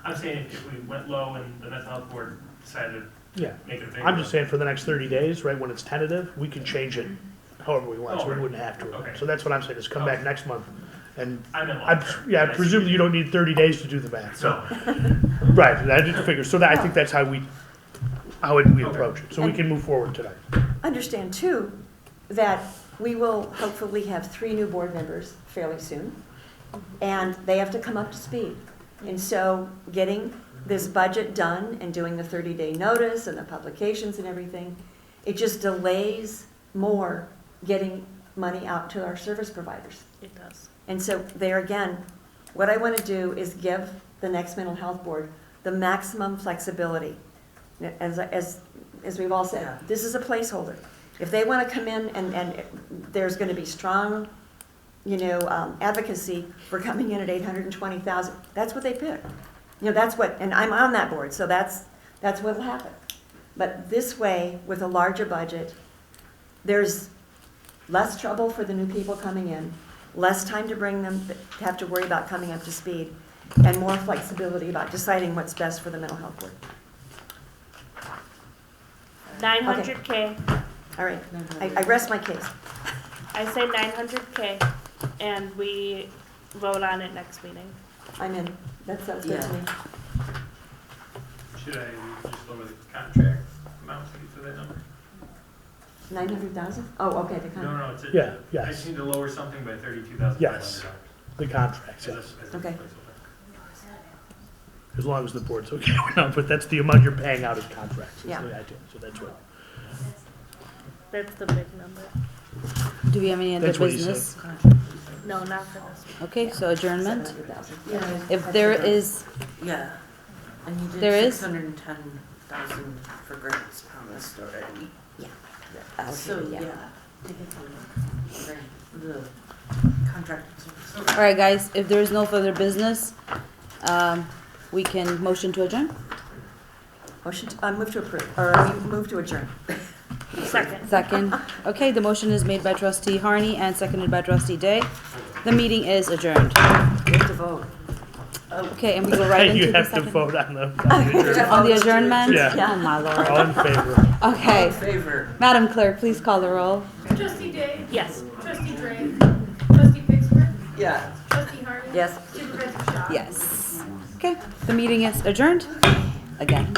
I'm saying if we went low and the mental health board decided yeah, to make it a bigger. I'm just saying for the next 30 days, right, when it's tentative, we can change it however we want, so we Oh, wouldn't have to. okay. So that's what I'm saying, is come back next month and, I meant I, long term. yeah, I see. presumably you don't need 30 days to do the math, so. No. Right, I didn't figure, so that, I think that's how we Okay. approach it, so we can move forward tonight. Understand too, that we will hopefully have 3 new board members fairly soon, and they have to come up to speed. And so getting this budget done and doing the 30-day notice and the publications and everything, it just delays more getting money out to our service providers. it does. And so there again, what I want to do is give the next mental health board the maximum flexibility. As we've all said, Yeah. this is a placeholder. If they want to come in and there's going to be strong, advocacy for coming in at 820,000, that's what they pick. That's what, and I'm on that board, so that's what'll happen. But this way, with a larger budget, there's less trouble for the new people coming in, less time to bring them, to have to worry about coming up to speed, and more flexibility about deciding what's best for the mental health board. 900K, All right, I rest my case. I say 900K, and we vote on it next meeting. I'm in. That sounds good to me. Should I just lower the contract amount to get to that number? 900,000? Oh, okay, the No, con, no, it's a. Yeah, I yes. just need to lower something by $32,500. Yes. The contracts, yes, Okay. as long as the board's okay with it, but that's the amount you're paying out as contracts, is Yeah. the idea, so that's what. That's the big number. Do we have any other That's what he said. business? No, not for this one. Okay, so adjournment. 700,000. Yeah. If there is, Yeah, and you There did is- 610,000 for grants promised already. Okay, So, yeah. Take it from the contract. all right, guys, if there is no further business, we can motion to adjourn? Motion, move to approve, or move to adjourn. Second. Second. Okay, the motion is made by trustee Harney and seconded by trustee Day. The meeting is adjourned. We have to vote. Okay, and we go right into You the have to second. vote on the adjournment. On the adjournment? Yeah. Oh, my All lord. in favor? All in Okay. favor? Madam Clerk, please call the roll. Trustee Day? Yes. Trustee Gray? Trustee Pittsburgh? Yeah. Trustee Hardy? Yes. Supervisor Shaw? Yes. Okay, the meeting is adjourned again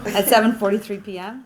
at 7:43 PM.